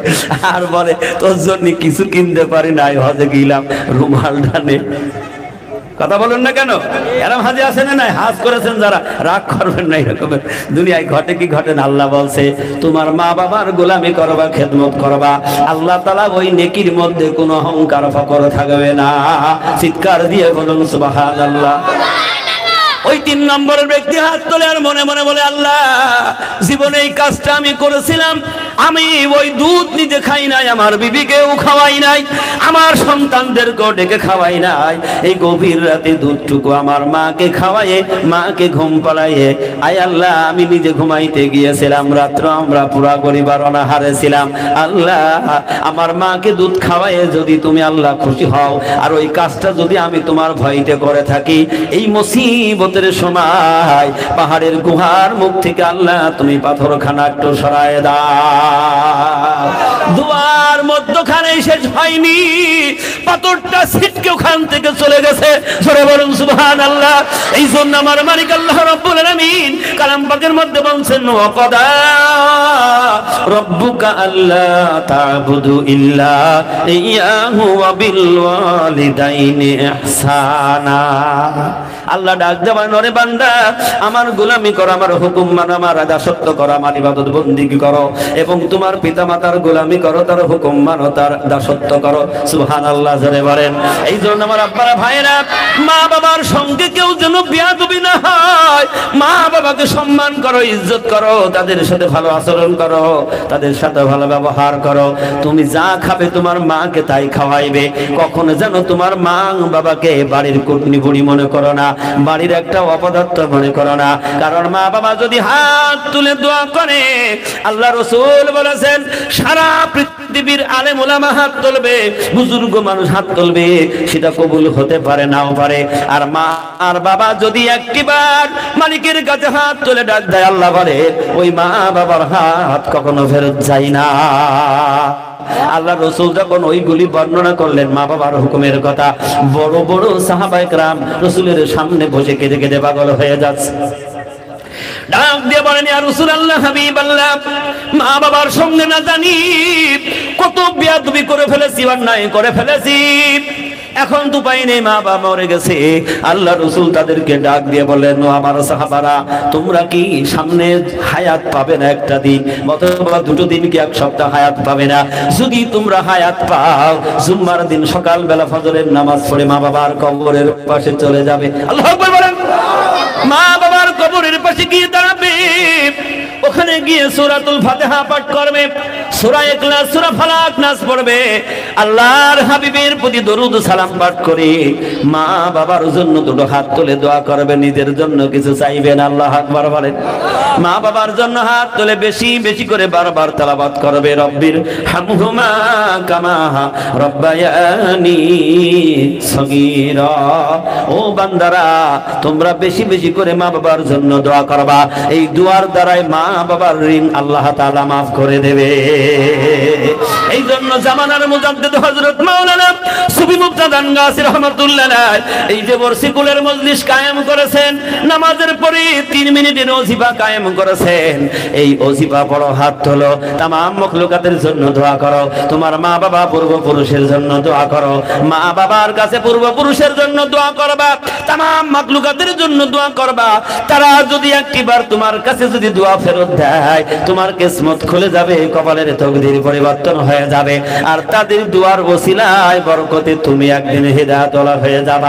আর বলে তোর জন্য কিছু কিনতে পারি নাই, হজে গেলাম রুমাল ডানে। কথা বলুন না কেন? এরম হাজি আছে না নাই? হাজ করেছেন যারা, রাগ করবেন না। এরকমের দুনিয়ায় ঘটে কি ঘটে না? আল্লাহ বলছে তোমার মা বাবার গোলামি করবা, খেদমত করবা, আল্লাহ তাআলা ওই নেকির মধ্যে কোনো অহংকার ফকর থাকবে না। চিৎকার দিয়ে বলুন সুবহানাল্লাহ। ওই 3 নম্বরের ব্যক্তি হাত তোলে আর মনে মনে বলে, আল্লাহ জীবনে এই কাজটা আমি করেছিলাম, আমি ওই দুধ নিজে খাই নাই, আমার বিবিকেও খাওয়াই নাই, আমার সন্তানদেরকেও ডেকে খাওয়াই নাই, এই গভীর রাতে দুধটুকু আমার মাকে খাওয়াইয়ে মাকে ঘুম পাড়াইয়ে, আয় আল্লাহ আমি নিজে ঘুমাইতে গিয়েছিলাম, রাত্র আমরা পুরা পরিবার অনাহারে ছিলাম, আল্লাহ আমার মাকে দুধ খাওয়াইয়ে যদি তুমি আল্লাহ খুশি হও, আর ওই কাজটা যদি আমি তোমার ভয়তে করে থাকি, এই মুসিবত সময় পাহাড়ের গুহার মুখ থেকে আল্লাহ তুমি পাথরখানা একটু সরায় দাও। দুয়ার মধ্যখানে শেষ হয়নি, পাথরটা ছিটকে ওখান থেকে চলে গেছে। সরে বলুন সুবহানাল্লাহ। এই জন্য আমার মালিক আল্লাহ রাব্বুল আলামিন কালাম পাকের মধ্যে বলছেন, ওয়াকাদা রাব্বুকা আল্লা তা'বুদু ইল্লা ইয়াহু ওয়া বিল ওয়ালিদাইনি ইহসানা। আল্লাহ ডাক দেওয়া, নরে বান্দা আমার গোলামি করো, আমার হুকুম মানো, আমার দাসত্ব করো, আমার ইবাদত বন্দেগী করো, এবং তোমার পিতামাতার গোলামি করো, তার হুকুম মানো, তার দাসত্ব করো। সুবহানাল্লাহ জোরে বলেন। এই জন্য আমার আব্বারা ভাইরা, মা বাবার সঙ্গে কেউ যেন বেয়াদবি না হয়, মা বাবাকে সম্মান করো, ইজ্জত করো, তাদের সাথে ভালো আচরণ করো, তাদের সাথে ভালো ব্যবহার করো। তুমি যা খাবে তোমার মাকে তাই খাওয়াইবে। কখনো যেন তোমার মা বাবাকে বাড়ির কুটনি বুড়ি মনে করো না, বাড়ির একটা অপদার্থ মনে করো না। কারণ মা বাবা যদি হাত তুলে দোয়া করে, আল্লাহ রাসূল বলেছেন সারা পৃথিবীর আলেম ওলামা হাত তুলবে, বুজুর্গ মানুষ হাত তুলবে, সেটা কবুল হতে পারে নাও পারে। আর মা আর বাবা যদি একটিবার মালিকের কাছে হাত তুলে ডাক দেয়, আল্লাহ বলে ওই মা বাবার হাত কখনো ফেরত যায় না। আল্লাহ রাসূল যখন ওইগুলি বর্ণনা করলেন মা বাবার হুকুমের কথা, বড় বড় সাহাবায়ে কেরাম রাসূলের সামনে বসে কেঁদে কেঁদে পাগল হয়ে যাচ্ছে। ডাক দিয়ে বলেন, ইয়া রাসূলুল্লাহ, হাবিবাল্লাহ, মা বাবার সঙ্গে না জানি কত বেয়াদবি করে ফেলেছি, অন্যায় করে ফেলেছি, এখন তো পাই নেই, মা বাবা মরে গেছে। আল্লাহ রাসূল তাদেরকে ডাক দিয়ে বলেন, ও আমার সাহাবারা, তোমরা কি সামনে হায়াত পাবে না একটা দিন, অথবা 2 দিন কি 1 সপ্তাহ হায়াত পাবে না? যদি তোমরা হায়াত পাও, জুম্মার দিন সকালবেলা ফজরের নামাজ পড়ে মা বাবার কবরের পাশে চলে যাবে। আল্লাহু আকবার বলেন। মা বাবার কবরের পাশে গিয়ে দাঁড়াবে, ওখানে গিয়ে সূরাতুল ফাতিহা পাঠ করবে, সূরা ইখলাস সূরা ফালাক নাস পড়বে, আল্লাহর হাবিবের প্রতি দরুদ সালাম পাঠ করে মা বাবার জন্য দুটো হাত তুলে দোয়া করবে, নিজের জন্য কিছু চাইবেন। আল্লাহু আকবার বলেন। মা বাবার জন্য হাত তুলে বেশি বেশি করে বারবার তেলাওয়াত করবে, রব্বির হামহুমা কামা রব্বায়ানি সগীরা। ও বান্দারা, তোমরা বেশি বেশি করে মা বাবার জন্য দোয়া করবা, এই দোয়ার দ্বারাই মা বাবার ঋণ আল্লাহ তাআলা মাফ করে দেবে। এই জন্য জামানার মুজাদ্দিদ হযরত মাওলানা সুফি মুক্তাদান গাছী রাহমাতুল্লাহ আলাইহি এই যে বরসিকুলের মজলিস কায়েম করেছেন, নামাজের পরে 3 মিনিটের ওজিফা কায়েম করেছেন। এই ওজিফা পড়ো, হাত তোলো, তামাম মাখলুকাতের জন্য দোয়া করো, তোমার মা বাবা পূর্বপুরুষের জন্য দোয়া করো, মা বাবার কাছে পূর্বপুরুষের জন্য দোয়া করবা, তামাম মাখলুকাতের জন্য দোয়া করবা। তারা যদি একটিবার তোমার কাছে যদি দোয়া ফেরত দেয়, তোমার কিসমত খুলে যাবে, কপালের তকদির পরিবর্তন হয়ে যাবে, আর তাদের দোয়ার ওসিলায় বরকতে তুমি একদিন হিদায়াতওয়ালা হয়ে যাবা।